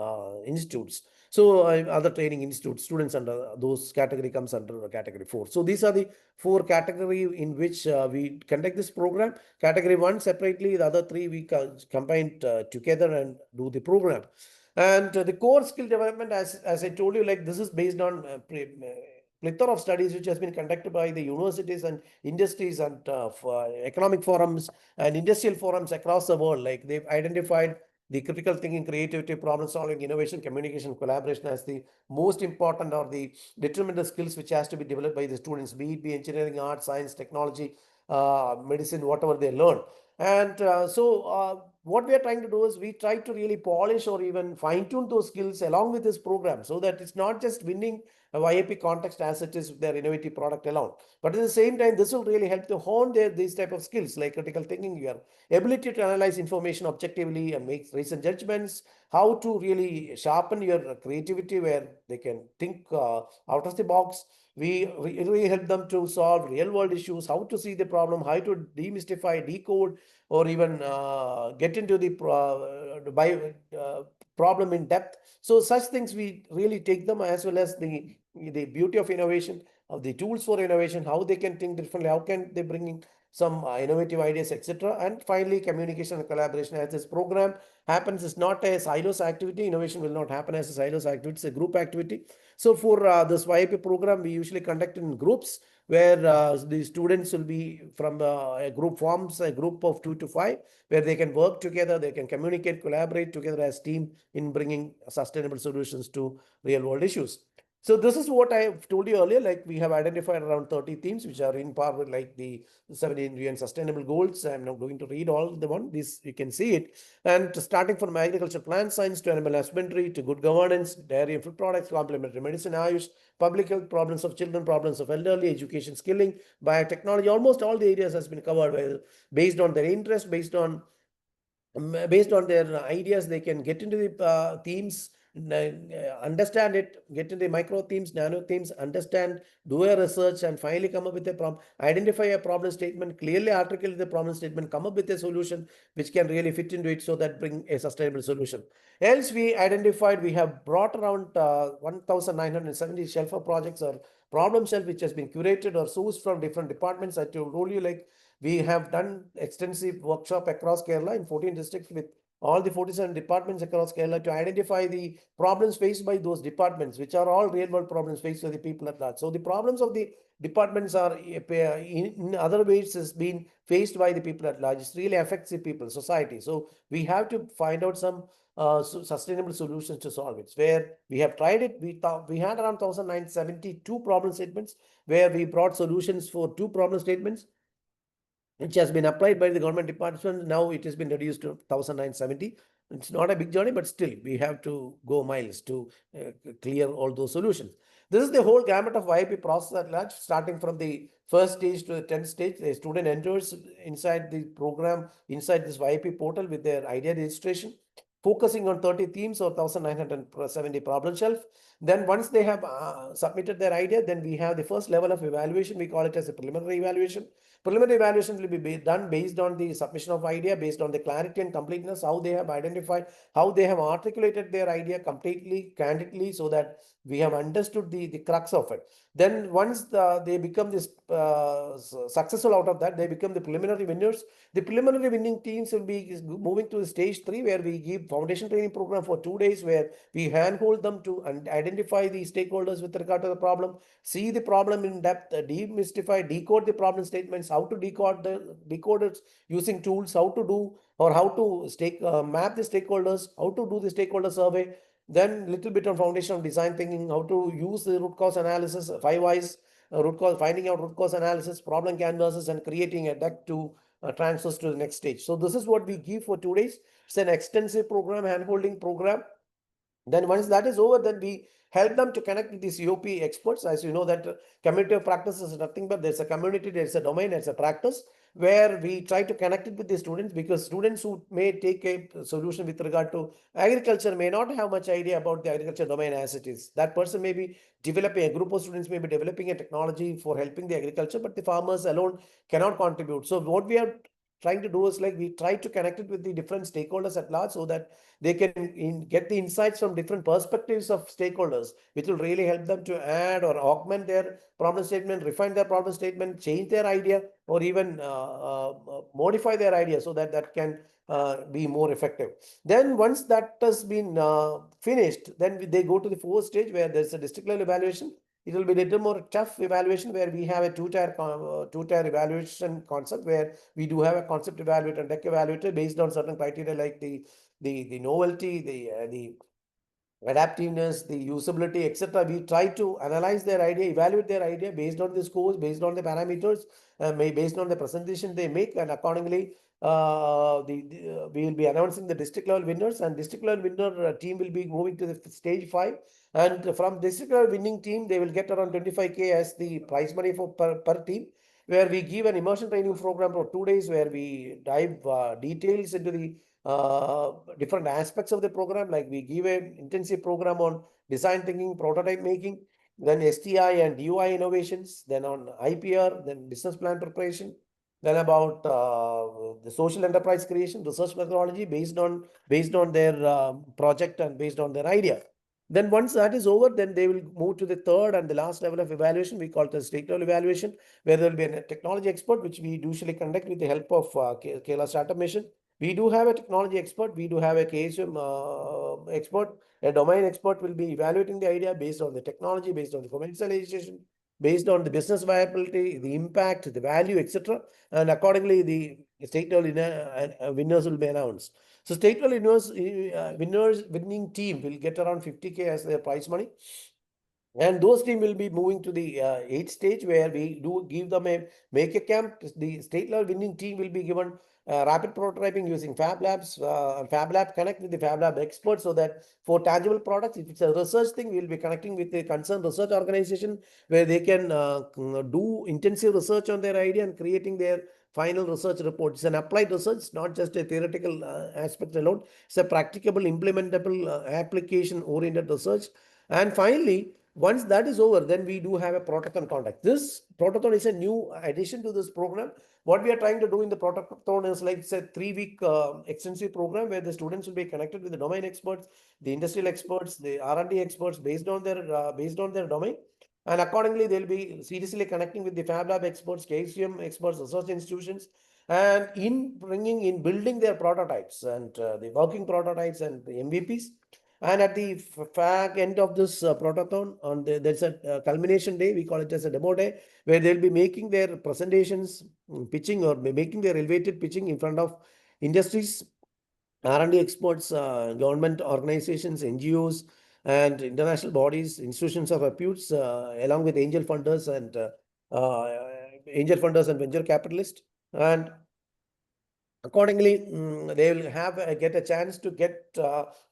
institutes. So other training institutes, students under those category comes under category 4. So these are the 4 category in which we conduct this program. Category 1 separately, the other 3 we combined together and do the program. And the core skill development, as I told you, like this is based on plethora of studies which has been conducted by the universities and industries and economic forums and industrial forums across the world. Like they've identified the critical thinking, creativity, problem solving, innovation, communication, collaboration as the most important or the determinant skills which has to be developed by the students, be it engineering, art, science, technology, medicine, whatever they learn. And what we are trying to do is we try to really polish or even fine tune those skills along with this program, so that it's not just winning a YIP context as it is with their innovative product alone, but at the same time, this will really help to hone these type of skills like critical thinking, your ability to analyze information objectively and make recent judgments, how to really sharpen your creativity where they can think out of the box. We really help them to solve real world issues, how to see the problem, how to demystify, decode, or even get into the problem in depth. So such things we really take them, as well as the beauty of innovation, of the tools for innovation, how they can think differently, how can they bring in some innovative ideas, etc. And finally, communication and collaboration. As this program happens, is not a silos activity. Innovation will not happen as a silos activity. It's a group activity. So for this YIP program, we usually conduct in groups where the students will be from a group forms a group of 2 to 5, where they can work together, they can communicate, collaborate together as team in bringing sustainable solutions to real world issues. So this is what I told you earlier, like we have identified around 30 themes which are in par with like the 17 UN sustainable goals. I'm not going to read all the one, this you can see it. And starting from agriculture, plant science to animal husbandry to good governance, dairy and food products, complementary medicine, Ayush, public health, problems of children, problems of elderly, education, skilling, biotechnology, almost all the areas has been covered based on their interest, based on their ideas. They can get into the themes, understand it, get into the micro themes, nano themes, understand, do a research, and finally come up with a problem, identify a problem statement, clearly articulate the problem statement, come up with a solution which can really fit into it, so that bring a sustainable solution. Else we identified, we have brought around 1970 shelf of projects or problem shelf which has been curated or sourced from different departments. I told you, like we have done extensive workshop across Kerala in 14 districts with all the 47 departments across Kerala to identify the problems faced by those departments, which are all real world problems faced by the people at large. So the problems of the departments are in other ways has been faced by the people at large. It really affects the people, society. So we have to find out some sustainable solutions to solve it. Where we have tried it, we had around 1972 problem statements where we brought solutions for 2 problem statements, which has been applied by the government department. Now it has been reduced to 1970. It's not a big journey, but still we have to go miles to clear all those solutions. This is the whole gamut of YIP process at large, starting from the first stage to the 10th stage. The student enters inside the program, inside this YIP portal with their idea registration, focusing on 30 themes or 1970 problem shelf. Then once they have submitted their idea, then we have the first level of evaluation. We call it as a preliminary evaluation. Preliminary evaluation will be done based on the submission of idea, based on the clarity and completeness, how they have identified, how they have articulated their idea completely, candidly, so that we have understood the crux of it. Then once they become this successful out of that, they become the preliminary winners. The preliminary winning teams will be moving to stage 3, where we give foundation training program for 2 days, where we handhold them to identify the stakeholders with regard to the problem, see the problem in depth, demystify, decode the problem statements, how to decode it using tools, how to do or how to map the stakeholders, how to do the stakeholder survey. Then little bit on foundation of design thinking, how to use the root cause analysis, 5 whys, finding out root cause analysis, problem canvases, and creating a deck to transfers to the next stage. So this is what we give for 2 days. It's an extensive program, hand-holding program. Then once that is over, then we help them to connect with these COP experts. As you know that community of practice is nothing but there's a community, there's a domain, there's a practice. where we try to connect it with the students, because students who may take a solution with regard to agriculture may not have much idea about the agriculture domain as it is. That person may be developing, a group of students may be developing a technology for helping the agriculture, but the farmers alone cannot contribute. So what we are trying to do is like we try to connect it with the different stakeholders at large, so that they can get the insights from different perspectives of stakeholders, which will really help them to add or augment their problem statement, refine their problem statement, change their idea, or even modify their idea so that that can be more effective. Then once that has been finished, then they go to the fourth stage where there's a district level evaluation. It will be a little more tough evaluation, where we have a two-tier evaluation concept, where we do have a concept evaluator and deck evaluator based on certain criteria like the novelty, the adaptiveness, the usability, etc. We try to analyze their idea, evaluate their idea based on the scores, based on the parameters, based on the presentation they make, and accordingly, we will be announcing the district level winners, and district level winner team will be moving to the stage 5. And from district level winning team, they will get around 25K as the prize money for per team, where we give an immersion training program for 2 days, where we dive details into the different aspects of the program. Like we give an intensive program on design thinking, prototype making, then STI and UI innovations, then on IPR, then business plan preparation, then about the social enterprise creation, research methodology based on their project and based on their idea. Then once that is over, then they will move to the third and the last level of evaluation. We call it the state level evaluation, where there will be a technology expert, which we usually conduct with the help of Kerala Startup Mission. We do have a technology expert. We do have a KSM expert. A domain expert will be evaluating the idea based on the technology, based on the commercialization, based on the business viability, the impact, the value, etc. And accordingly, the state level winners will be announced. So state level winning team will get around 50K as their prize money. And those team will be moving to the 8th stage, where we do give them a maker camp. The state level winning team will be given rapid prototyping using Fab Labs, Fab Lab connect with the Fab Lab experts, so that for tangible products, if it's a research thing, we'll be connecting with the concerned research organization, where they can do intensive research on their idea and creating their final research report. It's an applied research, not just a theoretical aspect alone. It's a practicable, implementable, application-oriented research. And finally, once that is over, then we do have a protothon conduct. This protothon is a new addition to this program. What we are trying to do in the protothon is like, it's a 3-week extensive program, where the students will be connected with the domain experts, the industrial experts, the R&D experts based on their domain. And accordingly, they'll be seriously connecting with the Fab Lab experts, KCM experts, research institutions, and in building their prototypes and the working prototypes and the MVPs. And at the fag end of this protothon, there's a culmination day, we call it as a demo day, where they'll be making their presentations, pitching, or making their elevated pitching in front of industries, R&D experts, government organizations, NGOs, and international bodies, institutions of repute, along with angel funders and venture capitalists. And accordingly, they will get a chance to get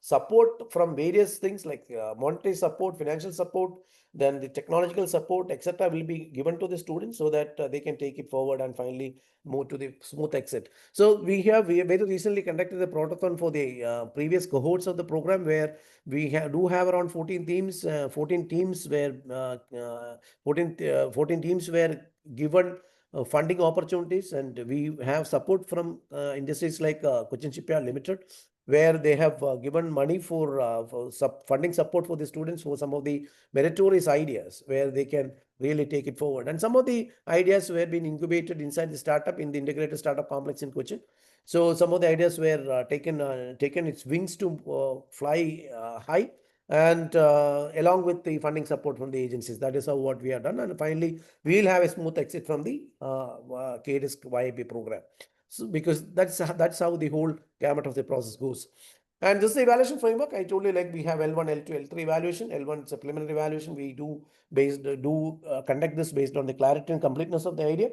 support from various things like monetary support, financial support, then the technological support, etc. will be given to the students, so that they can take it forward and finally move to the smooth exit. So we very recently conducted a protothon for the previous cohorts of the program, where we do have around 14 teams. 14 teams were 14 teams were given funding opportunities, and we have support from industries like Cochin Shipyard Limited, where they have given money for funding support for the students for some of the meritorious ideas, where they can really take it forward. And some of the ideas were being incubated inside the startup in the integrated startup complex in Cochin. So some of the ideas were taken its wings to fly high, and along with the funding support from the agencies. That is how what we have done. And finally, we will have a smooth exit from the KDISC YIP program. So because that's how the whole gamut of the process goes. And this is the evaluation framework. I told you, like, we have L1, L2, L3 evaluation. L1 is a preliminary evaluation. We conduct this based on the clarity and completeness of the idea.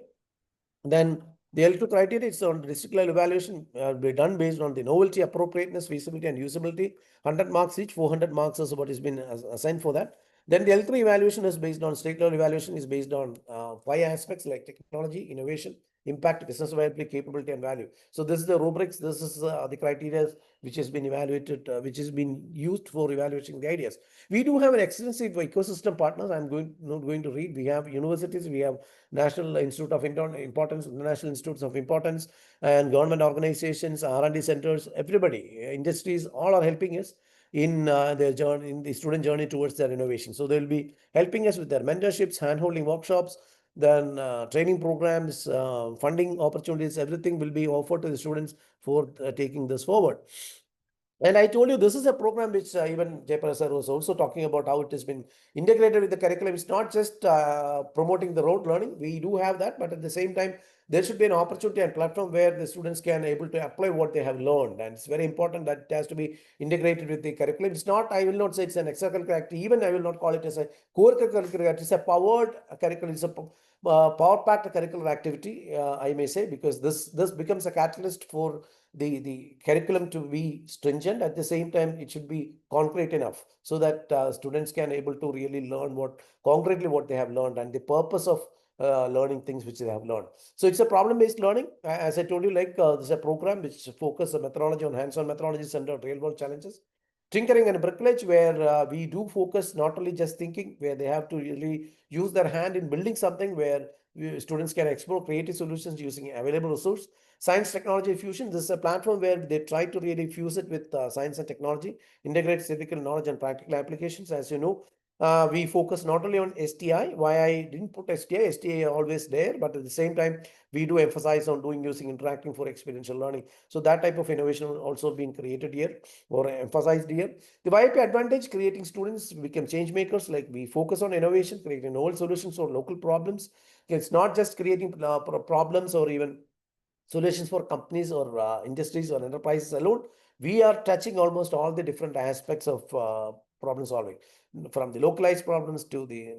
Then the L2 criteria is on district level evaluation, be done based on the novelty, appropriateness, feasibility, and usability. 100 marks each, 400 marks is what has been assigned for that. Then the L3 evaluation is based on state level evaluation, is based on 5 aspects like technology, innovation, impact, business viability, capability, and value. So this is the rubrics. This is the criteria which has been evaluated, which has been used for evaluating the ideas. We do have an extensive ecosystem partners. I'm not going to read. We have universities, we have National Institute of Importance, International Institutes of Importance, and government organizations, R&D centers, everybody, industries, all are helping us in their journey, in the student journey towards their innovation. So they'll be helping us with their mentorships, hand-holding workshops, then training programs, funding opportunities, everything will be offered to the students for taking this forward. And I told you, this is a program which even Jayapal sir was also talking about how it has been integrated with the curriculum. It's not just promoting the rote learning. We do have that, but at the same time, there should be an opportunity and platform where the students can able to apply what they have learned. And it's very important that it has to be integrated with the curriculum. It's not, I will not say it's an extracurricular activity. Even I will not call it as a core curricular activity. It's a powered curriculum. It's a power-packed curricular activity, I may say, because this becomes a catalyst for the curriculum to be stringent. At the same time, it should be concrete enough so that students can able to really learn concretely what they have learned and the purpose of learning things which they have learned. So it's a problem-based learning. As I told you, like this is a program which focuses on methodology on hands-on methodology centered on real-world challenges. Tinkering and bricolage, where we do focus not only just thinking, where they have to really use their hand in building something where students can explore creative solutions using available resources. Science technology fusion, this is a platform where they try to really fuse it with science and technology, integrate theoretical knowledge and practical applications. As you know, we focus not only on STI. Why I didn't put STI, STI are always there, but at the same time, we do emphasize on using interacting for experiential learning. So that type of innovation also being created here or emphasized here. The YIP advantage, creating students become change makers. Like we focus on innovation, creating novel solutions for local problems. It's not just creating problems or even solutions for companies or industries or enterprises alone. We are touching almost all the different aspects of problem solving, from the localized problems to the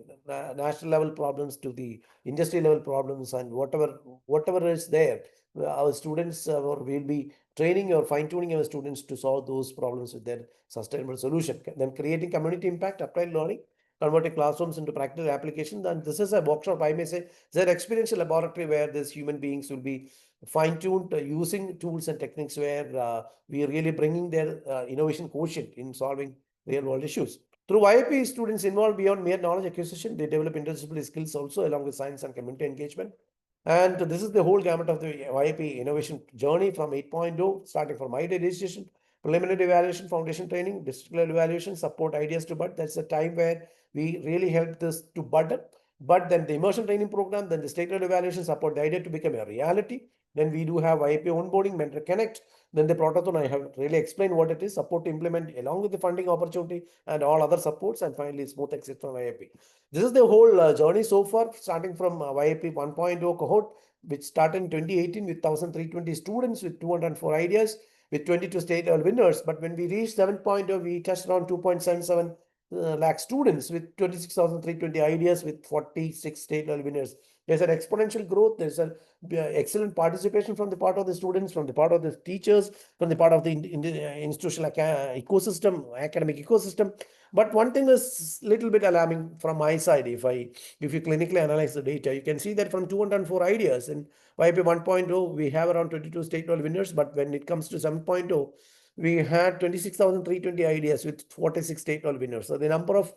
national level problems to the industry level problems, and whatever is there, our students or we'll be training or fine-tuning our students to solve those problems with their sustainable solution. Then creating community impact, applied learning, converting classrooms into practical applications. And this is a workshop, I may say, it's an experiential laboratory where these human beings will be fine-tuned using tools and techniques where we are really bringing their innovation quotient in solving real-world issues. Through YIP, students involved beyond mere knowledge acquisition, they develop interdisciplinary skills also along with science and community engagement. And this is the whole gamut of the YIP innovation journey from 8.0, starting from idea registration, preliminary evaluation, foundation training, district level evaluation, support ideas to bud. That's the time where we really help this to bud. But then the immersion training program, then the state level evaluation, support the idea to become a reality. Then we do have YIP onboarding, mentor connect. Then the protothon, I have really explained what it is, support to implement along with the funding opportunity and all other supports. And finally, smooth exit from YIP. This is the whole journey so far, starting from YIP 1.0 cohort, which started in 2018 with 1,320 students with 204 ideas with 22 state level winners. But when we reached 7.0, we touched around 2.77 lakh students with 26,320 ideas with 46 state level winners. There's an exponential growth. There's an excellent participation from the part of the students, from the part of the teachers, from the part of the institutional ecosystem, academic ecosystem. But one thing is a little bit alarming from my side. If you clinically analyze the data, you can see that from 204 ideas in YIP 1.0, we have around 22 state level winners. But when it comes to 7.0, we had 26,320 ideas with 46 state level winners. So the number of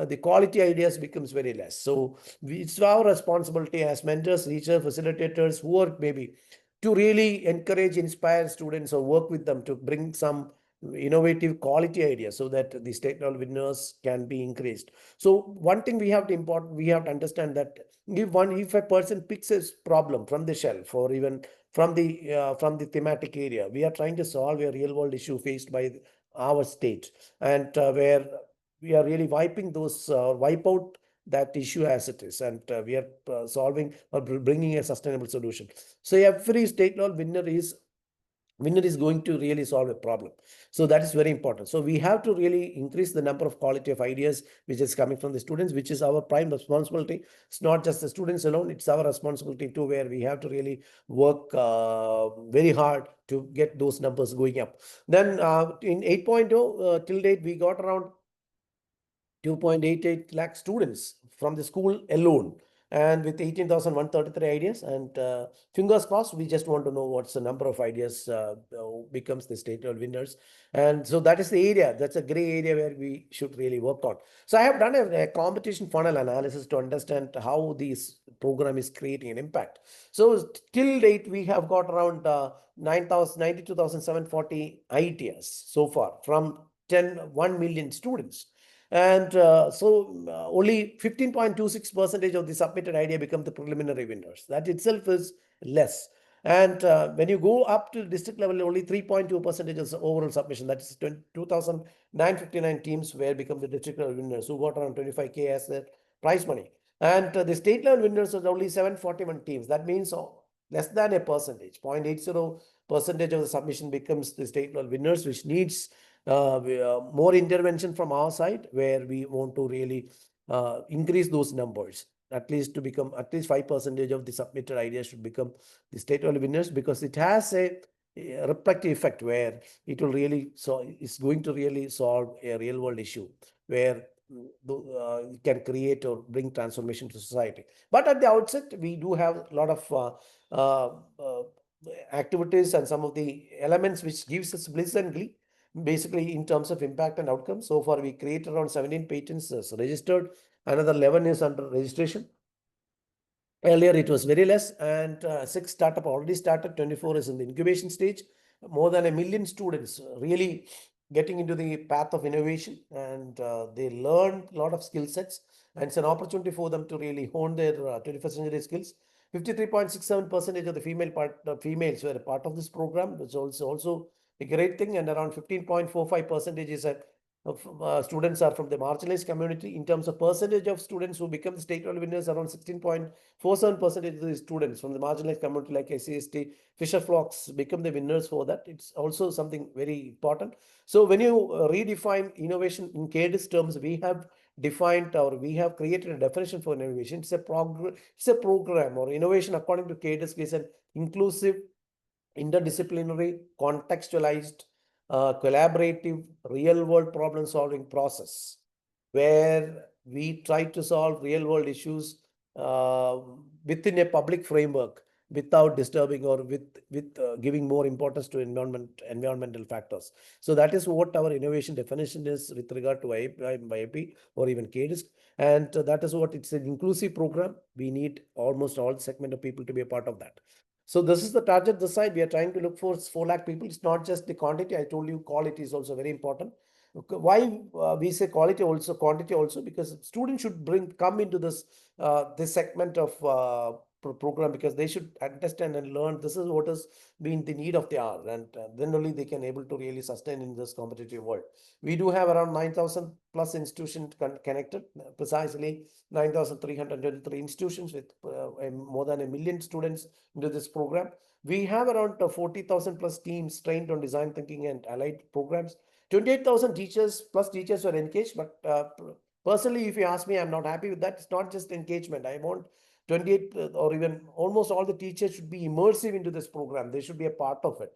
the quality ideas becomes very less. So it's our responsibility as mentors, teachers, facilitators, who are maybe to really encourage, inspire students or work with them to bring some innovative quality ideas so that the state level winners can be increased. So one thing we have to understand that if a person picks a problem from the shelf or even from the thematic area, we are trying to solve a real world issue faced by our state, and where we are really wipe out that issue as it is, and we are solving or bringing a sustainable solution. So every state level winner is going to really solve a problem. So that is very important. So we have to really increase the number of quality of ideas which is coming from the students, which is our prime responsibility. It's not just the students alone, it's our responsibility too, where we have to really work very hard to get those numbers going up. Then in 8.0 till date, we got around 2.88 lakh students from the school alone. and with 18,133 ideas. And fingers crossed, we just want to know what's the number of ideas becomes the state level winners. And so that is the area, that's a gray area where we should really work on. So I have done a competition funnel analysis to understand how this program is creating an impact. So till date, we have got around 92,740 ideas so far from 1 million students. And only 15.26% of the submitted idea become the preliminary winners. That itself is less. And when you go up to district level, only 3.2% is overall submission. That is 2,959 teams where become the district level winners, who got around 25K as their prize money. And the state level winners is only 741 teams. That means less than a percentage, 0.80% of the submission becomes the state level winners, which needs more intervention from our side, where we want to really increase those numbers, at least to become at least 5% of the submitted ideas should become the state level winners, because it has a reflective effect where it will really, so it's going to really solve a real world issue where it can create or bring transformation to society. But at the outset, we do have a lot of activities and some of the elements which gives us bliss and glee, basically in terms of impact and outcome. So far, we created around 17 patents registered, another 11 is under registration. Earlier, it was very less, and 6 startup already started, 24 is in the incubation stage. More than 1 million students really getting into the path of innovation, and they learn a lot of skill sets, and it's an opportunity for them to really hone their 21st century skills. 53.67% of the females were a part of this program, which is also a great thing, and around 15.45% is students are from the marginalized community. In terms of percentage of students who become the state level winners, around 16.47% of the students from the marginalized community like SCST, Fisher Flocks become the winners for that. It's also something very important. So when you redefine innovation in CADIS terms, we have defined, or we have created a definition for innovation. It's a program, or innovation according to CADIS is an inclusive, interdisciplinary, contextualized, collaborative, real-world problem-solving process where we try to solve real-world issues within a public framework without disturbing or with giving more importance to environmental factors. So that is what our innovation definition is with regard to YIP or even CADIS. And that is what it's an inclusive program. We need almost all segment of people to be a part of that. So this is the target this side. We are trying to look for 4 lakh people. It's not just the quantity. I told you quality is also very important. Why we say quality also, quantity also, because students should come into this segment of program, because they should understand and learn this is what has been the need of the hour, and then only they can able to really sustain in this competitive world. We do have around 9,000 plus institutions connected, precisely 9,323 institutions with more than 1 million students into this program. We have around 40,000 plus teams trained on design thinking and allied programs. 28,000 teachers plus teachers were engaged, but personally, if you ask me, I'm not happy with that. It's not just engagement. I want 28 or even almost all the teachers should be immersive into this program. They should be a part of it.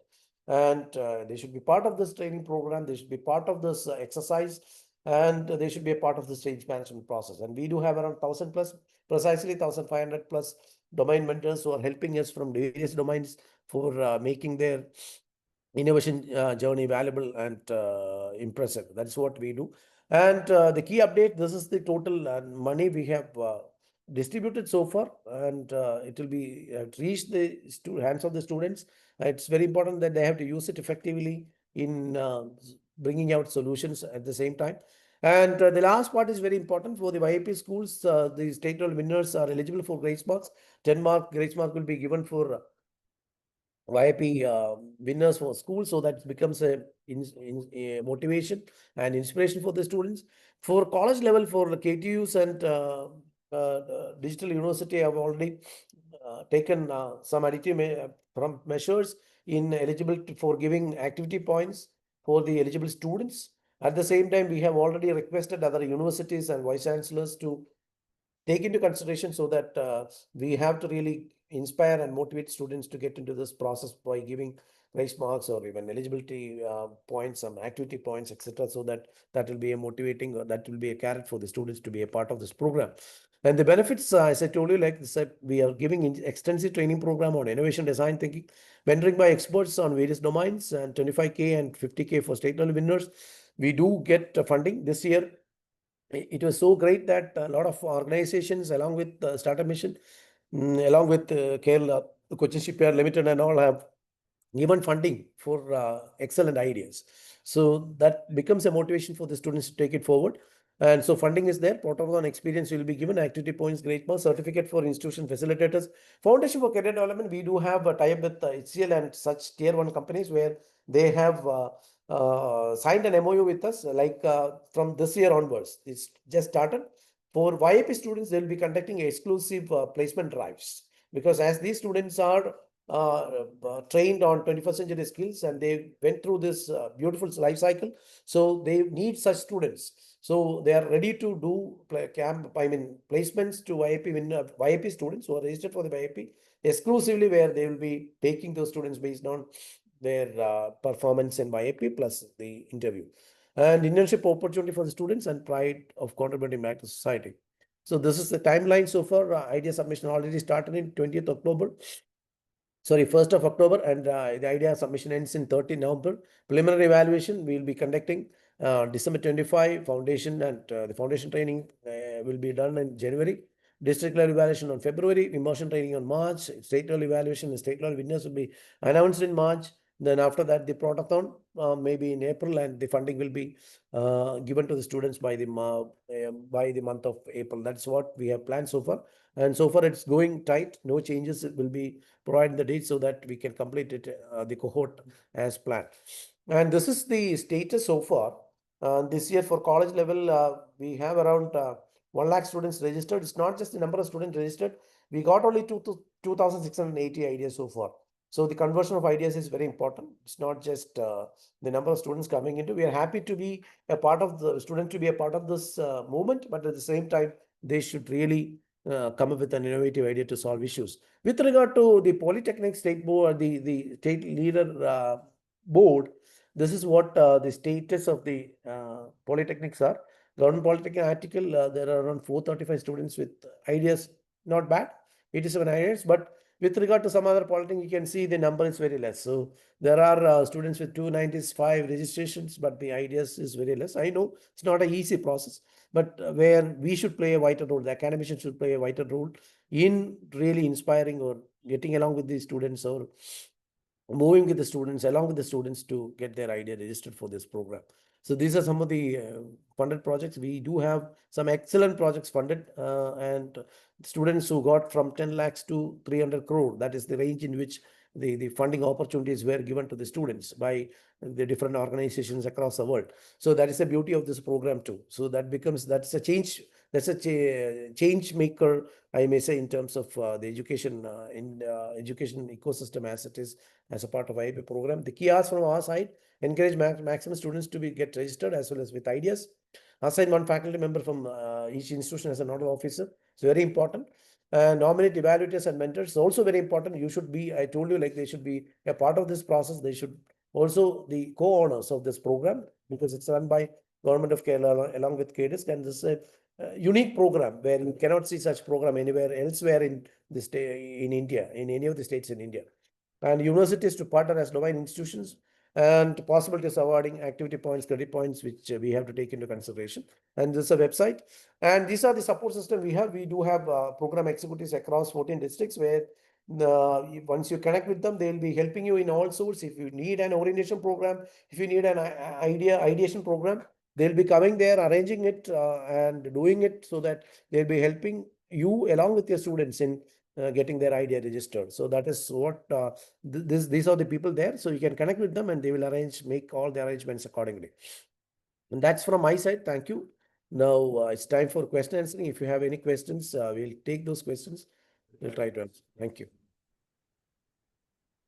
And they should be part of this training program. They should be part of this exercise, and they should be a part of this change management process. And we do have around 1,000 plus, precisely 1,500 plus domain mentors who are helping us from various domains for making their innovation journey valuable and impressive. That's what we do. And the key update, this is the total money we have distributed so far, and it will be reach the hands of the students. It's very important that they have to use it effectively in bringing out solutions at the same time. And the last part is very important for the YIP schools. The state level winners are eligible for grace marks. 10 grace mark will be given for YIP winners for school, so that becomes a motivation and inspiration for the students. For college level, for the KTUs and digital university, have already taken some additive measures in eligibility for giving activity points for the eligible students. At the same time, we have already requested other universities and vice chancellors to take into consideration, so that we have to really inspire and motivate students to get into this process by giving price marks or even eligibility points, some activity points, etc. So that will be a motivating, or that will be a carrot for the students to be a part of this program. And the benefits, as I told you, like this, we are giving extensive training program on innovation design thinking, mentoring by experts on various domains, and 25K and 50K for state level winners. We do get funding this year. It was so great that a lot of organizations, along with Startup Mission, along with Kerala, Cochin Shipyard Limited, and all, have given funding for excellent ideas. So that becomes a motivation for the students to take it forward. And so funding is there. Protocol on experience will be given, activity points, grade marks, certificate for institution facilitators. Foundation for Career Development, we do have a tie-up with HCL and such tier 1 companies where they have signed an MOU with us, like from this year onwards. It's just started. For YIP students, they'll be conducting exclusive placement drives, because as these students are trained on 21st century skills and they went through this beautiful life cycle, so they need such students. So they are ready to do placements to YIP students who are registered for the YIP exclusively, where they will be taking those students based on their performance in YIP plus the interview. And internship opportunity for the students and pride of contributing back to society. So this is the timeline so far. Idea submission already started in 20th October. Sorry, 1st of October, and the idea submission ends in 30 November. Preliminary evaluation we will be conducting December 25. Foundation and the foundation training will be done in January. District level evaluation on February. Immersion training on March. State level evaluation and state level winners will be announced in March. Then after that, the productathon maybe in April, and the funding will be given to the students by the month of April. That's what we have planned so far. And so far it's going tight. No changes. It will be provided the date so that we can complete it, the cohort as planned. And this is the status so far. This year for college level, we have around 1 lakh students registered. It's not just the number of students registered. We got only 2,680 ideas so far. So the conversion of ideas is very important. It's not just the number of students coming into. We are happy to be a part of the student, to be a part of this movement, but at the same time, they should really come up with an innovative idea to solve issues. With regard to the Polytechnic State Board, the state leader board, this is what the status of the polytechnics are. Government Polytechnic article, there are around 435 students with ideas, not bad, 87 ideas, but with regard to some other polytechnic, you can see the number is very less. So there are students with 295 registrations, but the ideas is very less. I know it's not an easy process, but where we should play a vital role, the academician should play a vital role in really inspiring or getting along with the students, or moving with the students, along with the students, to get their idea registered for this program. So these are some of the funded projects. We do have some excellent projects funded, and students who got from 10 lakhs to 300 crore. That is the range in which the funding opportunities were given to the students by the different organizations across the world. So that is the beauty of this program too. So that's a change. That's a change maker, I may say, in terms of the education education ecosystem as it is as a part of YIP program. The key ask from our side: encourage maximum students to get registered as well as with ideas. Assign one faculty member from each institution as a nodal officer. It's very important. Nominate evaluators and mentors, also very important. You should be, I told you, like, they should be a part of this process. They should also the co-owners of this program, because it's run by Government of Kerala along with KDISC, and this is a unique program where you cannot see such program anywhere elsewhere in the state in India, in any of the states in India. And universities to partner as domain institutions, and possibilities awarding activity points, credit points, which we have to take into consideration. And this is a website, and these are the support system we have. We do have program executives across 14 districts where once you connect with them, they will be helping you in all sorts. If you need an orientation program, if you need an ideation program, they'll be coming there, arranging it and doing it, so that they'll be helping you along with your students in getting their idea registered. So that is what these are the people there. So you can connect with them and they will make all the arrangements accordingly. And that's from my side. Thank you. Now it's time for question answering. If you have any questions, we'll take those questions. We'll try to answer. Thank you.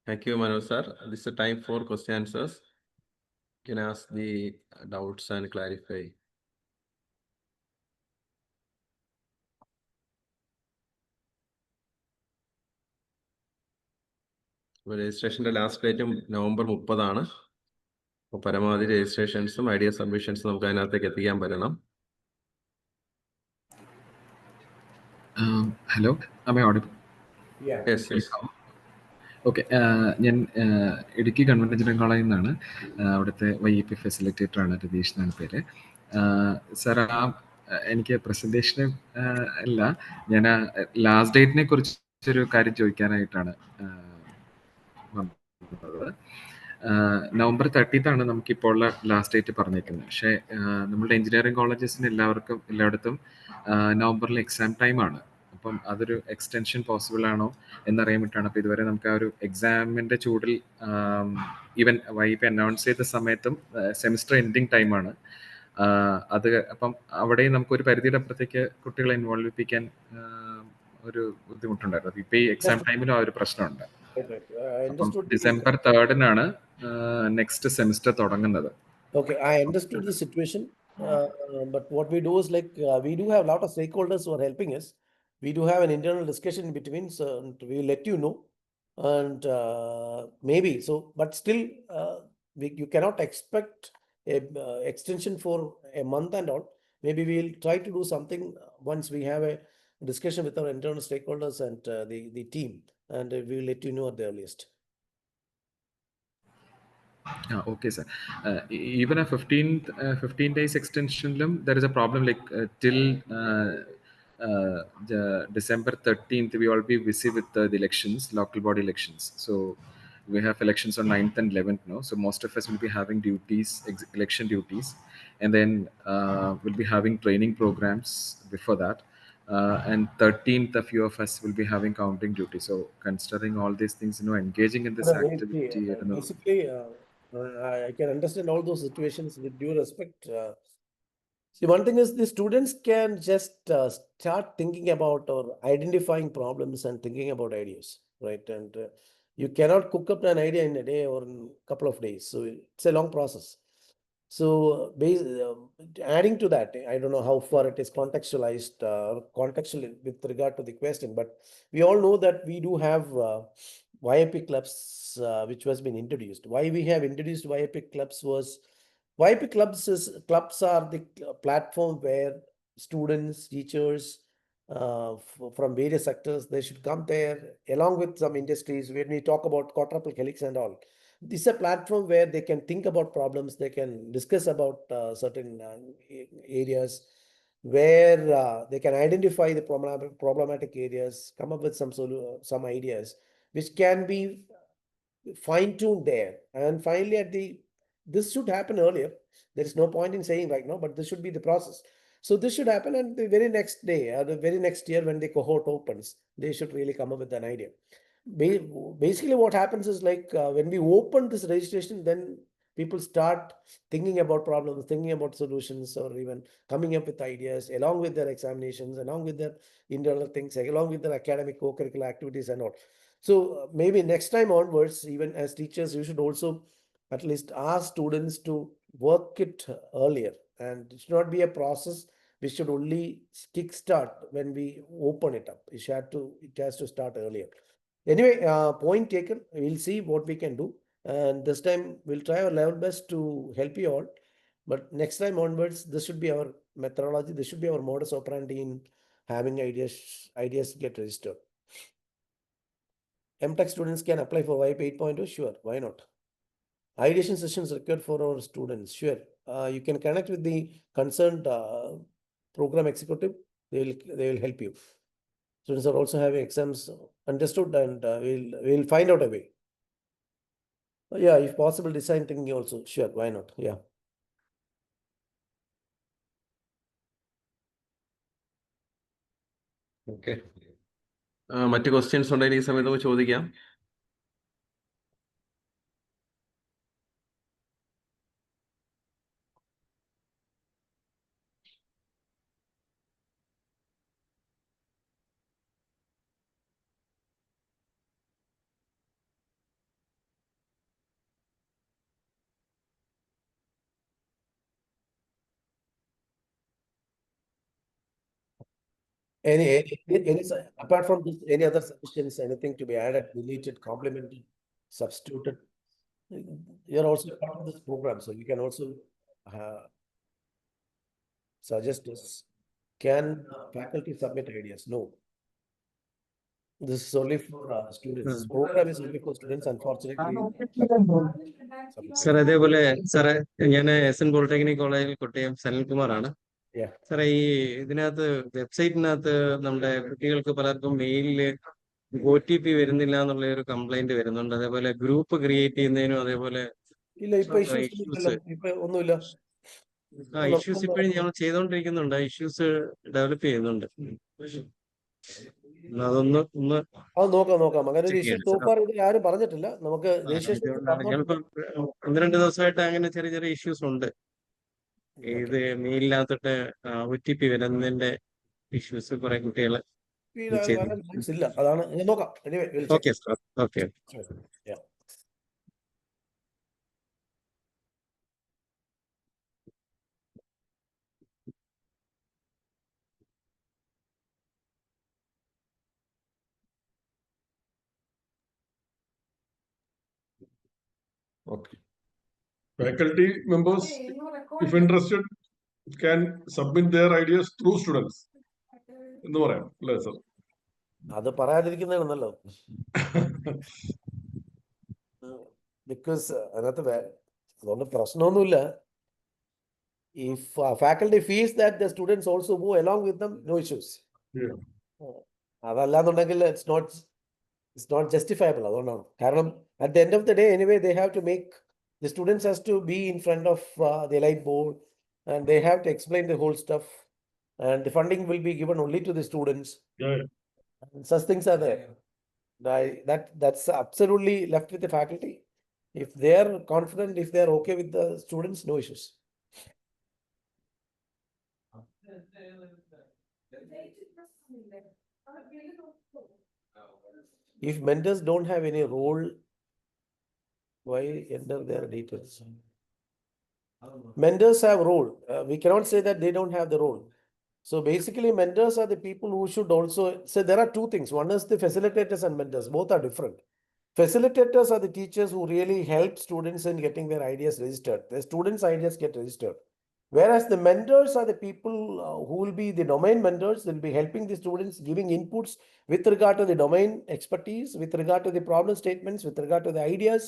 Thank you, Manoj sir. This is the time for question answers. You can ask the doubts and clarify. രജിസ്ട്രേഷന്റെ last ഡേറ്റും November 30 അപ്പോൾ പരമാവധി രജിസ്ട്രേഷൻസും idea സബ്മിഷൻസും നമുക്ക് അതിനകത്തേക്ക് എത്തിക്കാൻ പറ്റണം. Hello, am I audible? Yeah. Yes, yes. Okay, ഞാൻ Idukki government engineering കോളേജിൽ നിന്നാണ്. അവിടുത്തെ YEP ഫെസിലിറ്റേറ്റർ ആണ്, രതീഷ് എന്നാണ് പേര്. സാർ, എനിക്ക് പ്രസൻറ്റേഷന് അല്ല, ഞാൻ ലാസ്റ്റ് ഡേറ്റിനെ കുറിച്ചൊരു കാര്യം ചോദിക്കാനായിട്ടാണ് വന്നത്. നവംബർ 30 നമുക്കിപ്പോൾ ഉള്ള ലാസ്റ്റ് ഡേറ്റ് പറഞ്ഞേക്കുന്നത്. പക്ഷേ നമ്മളുടെ എഞ്ചിനീയറിംഗ് കോളേജസിന് എല്ലായിടത്തും നവംബറിൽ എക്സാം ടൈമാണ്. അപ്പം അതൊരു എക്സ്റ്റൻഷൻ പോസിബിൾ ആണോ എന്നറിയാൻ വേണ്ടിയിട്ടാണ്. അപ്പോൾ ഇതുവരെ നമുക്ക് ആ ഒരു എക്സാമിൻ്റെ ചൂടിൽ ഈവൻ YEP അനൗൺസ് ചെയ്ത സമയത്തും സെമിസ്റ്റർ എൻഡിങ് ടൈമാണ് അത്. അപ്പം അവിടെയും നമുക്കൊരു പരിധിയുടെ അപ്പുറത്തേക്ക് കുട്ടികളെ ഇൻവോൾവ് ചെയ്യിപ്പിക്കാൻ ഒരു ബുദ്ധിമുട്ടുണ്ടായിരുന്നു. ഇപ്പം ഈ എക്സാം ടൈമിലും ആ ഒരു പ്രശ്നമുണ്ട്. അപ്പം December 3 നെക്സ്റ്റ് സെമിസ്റ്റർ തുടങ്ങുന്നത്. Okay, I understood the situation, but what we do is like we do have a lot of stakeholders who are helping us. We do have an internal discussion in between, so we will let you know, and maybe so, but still, you cannot expect a extension for a month and all. Maybe we will try to do something once we have a discussion with our internal stakeholders and the team, and we will let you know at the earliest. Okay, sir. Even a 15 days extension, there is a problem like till December 13th, we will be busy with the elections, local body elections. So we have elections on 9th and 11th now. So most of us will be having duties, election duties, and then we'll be having training programs before that. And 13th, a few of us will be having counting duty. So considering all these things, engaging in this activity. Basically, I can understand all those situations with due respect. See, one thing is the students can just start thinking about or identifying problems and thinking about ideas, right? And you cannot cook up an idea in a day or in a couple of days. So it's a long process. So adding to that, I don't know how far it is contextualized, contextual with regard to the question, but we all know that we do have YIP clubs, which was been introduced. Why we have introduced YIP clubs was, YIP clubs are the platform where students, teachers from various sectors, they should come there along with some industries. When we talk about quadruple helix and all, this is a platform where they can think about problems, they can discuss about certain areas where they can identify the problematic areas, come up with some ideas which can be fine-tuned there. And finally, this should happen earlier. There is no point in saying right now, but this should be the process. So this should happen, and the very next day or the very next year when the cohort opens, they should really come up with an idea. Basically, what happens is like when we open this registration, then people start thinking about problems, thinking about solutions, or even coming up with ideas along with their examinations, along with their internal things, along with their academic co-curricular activities and all. So maybe next time onwards, even as teachers, you should also at least ask students to work it earlier, and it should not be a process which should only kickstart when we open it up. It has to start earlier. Anyway, point taken. We'll see what we can do, and this time we'll try our level best to help you all. But next time onwards, this should be our methodology. This should be our modus operandi in having ideas get registered. MTech students can apply for YIP 8.0. Sure, why not? Ideation sessions required for our students. Sure, you can connect with the concerned program executive. They will help you. Students are also having exams. Understood, and we'll find out a way. Yeah, if possible, design thinking also. Sure, why not? Yeah. Okay. മറ്റ് questions ഉണ്ടെങ്കിൽ ഈ സമയത്ത് നമുക്ക് ചോദിക്കാം. Any apart from this, any other suggestions, anything to be added, deleted, complemented? substituted. You're also part of this program, so you can also suggest us. Can faculty submit ideas? No. This is only for students. This program is only for students, unfortunately. Sir അതേപോലെ സാറേ ഞാൻ S N polytechnic കോളേജിൽ Kottayam സനൽകുമാറാണ്. Yeah. സാറേ ഈ ഇതിനകത്ത് വെബ്സൈറ്റിനകത്ത് നമ്മുടെ കുട്ടികൾക്ക് പലർക്കും മെയിലില് OTP വരുന്നില്ല എന്നുള്ള ഒരു കംപ്ലൈന്റ് വരുന്നുണ്ട്. അതേപോലെ ഗ്രൂപ്പ് ക്രിയേറ്റ് ചെയ്യുന്നതിനും അതേപോലെ ഇല്ല, ഇപ്പൊ ഇഷ്യൂസ് ഇപ്പൊ ഒന്നുമില്ല. ഇഷ്യൂസ് ഇപ്പോഴും ഞങ്ങൾ ചെയ്തോണ്ടിരിക്കുന്നുണ്ട്. ഇഷ്യൂസ് ഡെവലപ്പ് ചെയ്യുന്നുണ്ട്. അതൊന്ന് അത് നോക്കാം. അങ്ങനെ ഒരു ഇഷ്യൂ സോഫാർ ഇവിടെ ആരും പറഞ്ഞിട്ടില്ല. നമുക്ക് ഞങ്ങൾക്ക് 1-2 ദിവസമായിട്ട് അങ്ങനെ ചെറിയ ചെറിയ ഇഷ്യൂസ് ഉണ്ട്. ഇത് മെയിലിനകത്തോട്ട് OTP വരുന്നതിന്റെ ഇഷ്യൂസ് കുറെ കുട്ടികൾ ഇല്ല, അതാണ് നോക്കാം. Okay sir. Okay. Okay. Faculty members, if interested, can submit their ideas through students. എന്ന് പറയാം അല്ലേ സർ? അത് പറയാതിരിക്കുന്നതാണ് നല്ലത്. ബിക്കോസ് അതിനകത്ത് അതുകൊണ്ട് പ്രശ്നമൊന്നുമില്ല. If faculty feels that the students also move along with them, no issues. അതല്ലാന്നുണ്ടെങ്കിൽ it's not justifiable. അതുകൊണ്ടാണ്. കാരണം at the end of the day, anyway, they have to make, the students has to be in front of the elite board and they have to explain the whole stuff, and the funding will be given only to the students. And such things are there. That's absolutely left with the faculty. If they are confident, if they are okay with the students, no issues. If mentors don't have any role, why enter their details? Mentors have role. We cannot say that they don't have the role. So basically, mentors are the people who should also say there are two things. One is the facilitators and mentors. Both are different. Facilitators are the teachers who really help students in getting their ideas registered. The students' ideas get registered. Whereas the mentors are the people who will be the domain mentors. They will be helping the students, giving inputs with regard to the domain expertise, with regard to the problem statements, with regard to the ideas,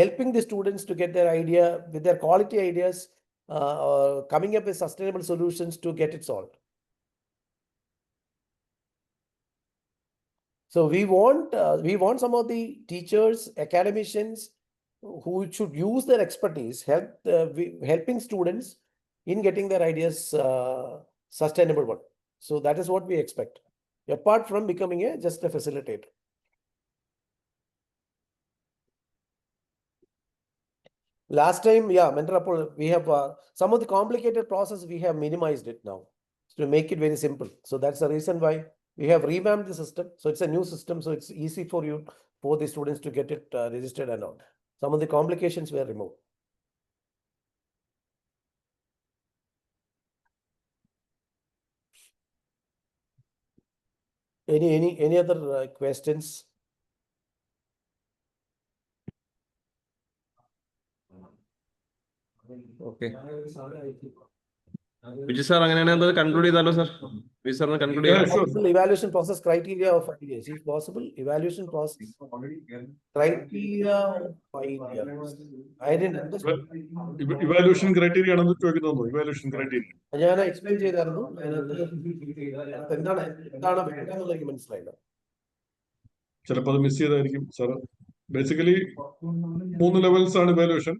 helping the students to get their idea with their quality ideas, coming up with sustainable solutions to get it solved. So we want some of the teachers, academicians who should use their expertise, helping students in getting their ideas sustainable one. So that is what we expect, apart from becoming just a facilitator. Last time, mentor approval, we have some of the complicated process, we have minimized it now to make it very simple. So that's the reason why we have revamped the system. So it's a new system, so it's easy for the students to get it registered and all. Some of the complications were removed. Any other questions? Okay. Vijay sir അങ്ങനെയാണെങ്കിൽ conclude ചെയ്താലോ sir? Vijay സാറിന് conclude ചെയ്യാം. Evaluation process criteria of ideas, if possible. Evaluation process criteria of ideas. I didn't understand. Evaluation criteria ആണെന്ന് ചോദിക്കുന്നു. Evaluation criteria ഞാൻ explain ചെയ്തായിരുന്നു. എന്താണ് വേണ്ടതെന്നുള്ള എനിക്ക് മനസ്സിലായില്ല. ചിലപ്പോൾ അത് മിസ് ചെയ്തായിരിക്കും സാർ. ബേസിക്കലി 3 ലെവൽസ് ആണ് evaluation.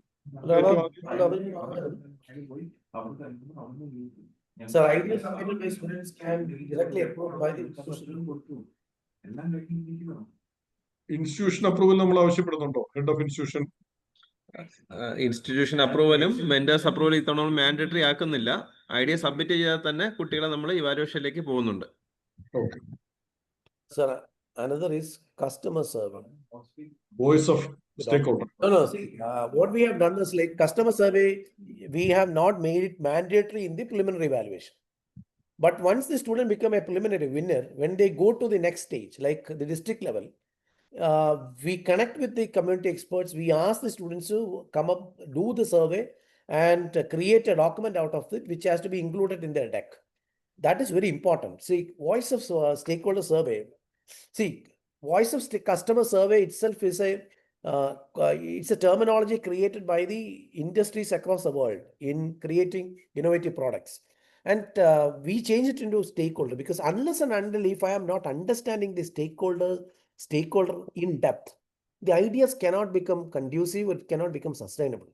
So ideas submitted by students can be directly approved by the institution. Institution approval നമ്മൾ ആവശ്യപ്പെടുന്നുണ്ടോ? ഹെഡ് ഓഫ് ഇൻസ്റ്റിറ്റ്യൂഷൻ ഇൻസ്റ്റിറ്റ്യൂഷൻ അപ്രൂവലും മെന്റേഴ്സ് അപ്രൂവൽ ഇത്തവണ മാൻഡേറ്ററി ആക്കുന്നില്ല. ഐഡിയ സബ്മിറ്റ് ചെയ്താൽ തന്നെ കുട്ടികളെ നമ്മൾ ഇവാലുവേഷനിലേക്ക് പോകുന്നുണ്ട്. Sir, another is customer survey. Voice of stakeholder. No. See, what we have done is like customer survey, we have not made it mandatory in the preliminary evaluation. But once the student become a preliminary winner, when they go to the next stage, like the district level, we connect with the community experts. We ask the students to come up, do the survey, and create a document out of it, which has to be included in their deck. That is very important. See, voice of stakeholder survey. See, voice of customer survey itself is it's a terminology created by the industries across the world in creating innovative products. And we change it into stakeholder, because unless and until if I am not understanding the stakeholder in depth, the ideas cannot become conducive, it cannot become sustainable.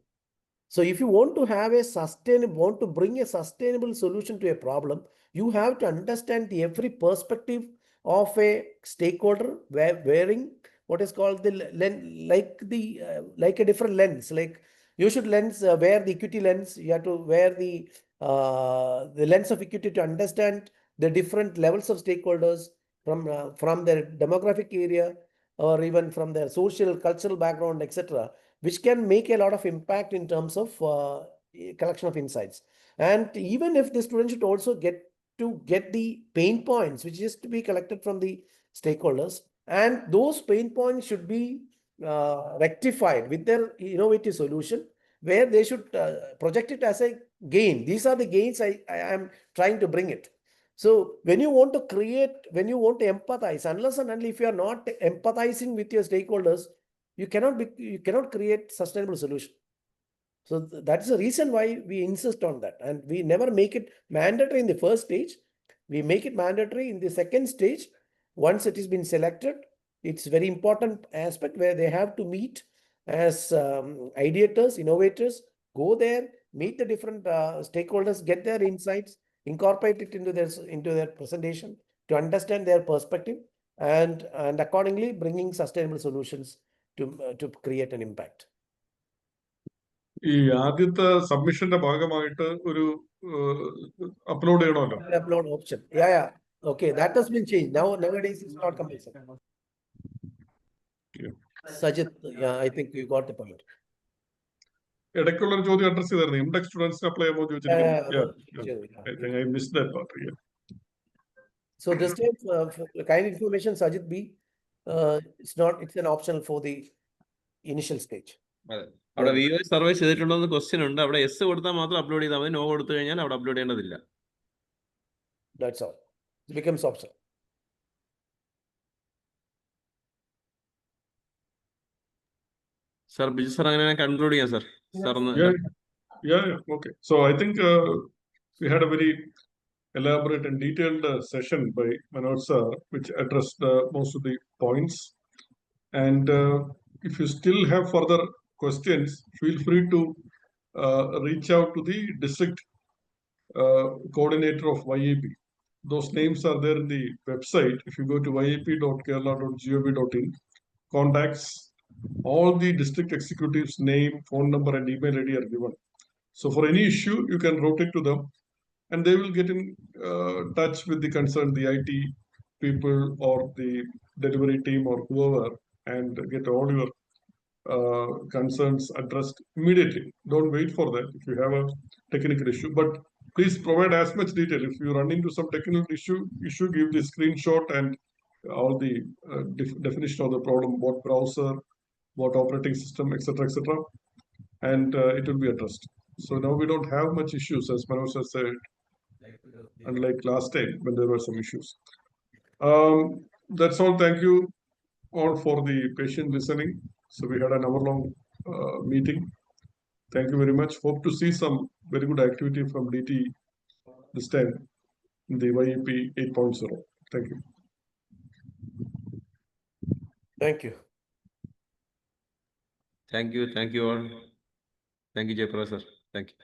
So if you want to bring a sustainable solution to a problem, you have to understand every perspective of a stakeholder, wearing what is called the like a different lens. Like you should wear the equity lens. You have to wear the lens of equity to understand the different levels of stakeholders from their demographic area, or even from their social, cultural background, etc., which can make a lot of impact in terms of collection of insights. And even if the student should also get the pain points, which is to be collected from the stakeholders, and those pain points should be rectified with their innovative solution, where they should project it as a gain. These are the gains I am trying to bring it. So when you want to empathize, unless and until if you are not empathizing with your stakeholders, you cannot create sustainable solution. So that is the reason why we insist on that, and we never make it mandatory in the first stage. We make it mandatory in the second stage. Once it has been selected, it's very important aspect where they have to meet as ideators, innovators, go there, meet the different stakeholders, get their insights, incorporate it into their presentation to understand their perspective, and accordingly bringing sustainable solutions to create an impact. ഈ ആദ്യത്തെ സബ്മിഷന്റെ ഭാഗമായിട്ട് ഒരു upload ചെയ്യണമല്ലോ. Upload option. Yeah. Okay, that has been changed. Nowadays it's not compulsory. Yeah. Sajid, yeah, I think you got the point. ഇടയ്ക്കുള്ള ഒരു ചോദ്യം address ചെയ്തായിരുന്നു, MTech സ്റ്റുഡൻസിന് അപ്ലൈ ചെയ്യുമ്പോൾ ചോദിച്ചിരിക്കുന്നു. I missed that part. Yeah. So this time, kind information, Sajid B, it's an option for the initial stage. അവിടെ VOI survey ചെയ്തിട്ടുണ്ടോ എന്ന് question ഉണ്ട്. അവിടെ എസ് കൊടുത്താൽ മാത്രം അപ്ലോഡ് ചെയ്താൽ മതി. നോ കൊടുത്തു കഴിഞ്ഞാൽ അവിടെ അപ്ലോഡ് ചെയ്യേണ്ടതില്ല. That's all. It becomes optional. Sir, Biju sir അങ്ങനെ കൺക്ലൂഡ് ചെയ്യാം sir. Yeah. Okay. So I think we had a very elaborate and detailed session by Manoj sir, which addressed most of the points. And if you still have further questions, feel free to reach out to the district coordinator of YIP. Those names are there in the website. If you go to yip.kerala.gov.in, contacts, all the district executives' name, phone number, and email ID are given. So for any issue, you can route it to them, and they will get in touch with the concerned, the IT people or the delivery team or whoever, and get all your concerns addressed immediately. Don't wait for that if you have a technical issue, but please provide as much detail. If you run into some technical issue, give the screenshot and all the definition of the problem, what browser, what operating system, etc., and it will be addressed. So now we don't have much issues, as Manoj has said, unlike last time when there were some issues. That's all. Thank you all for the patient listening. So we had an hour-long meeting. Thank you very much. Hope to see some very good activity from DTE this time in the YIP 8.0. Thank you. Thank you. Thank you all. Thank you, Jay Professor. Thank you.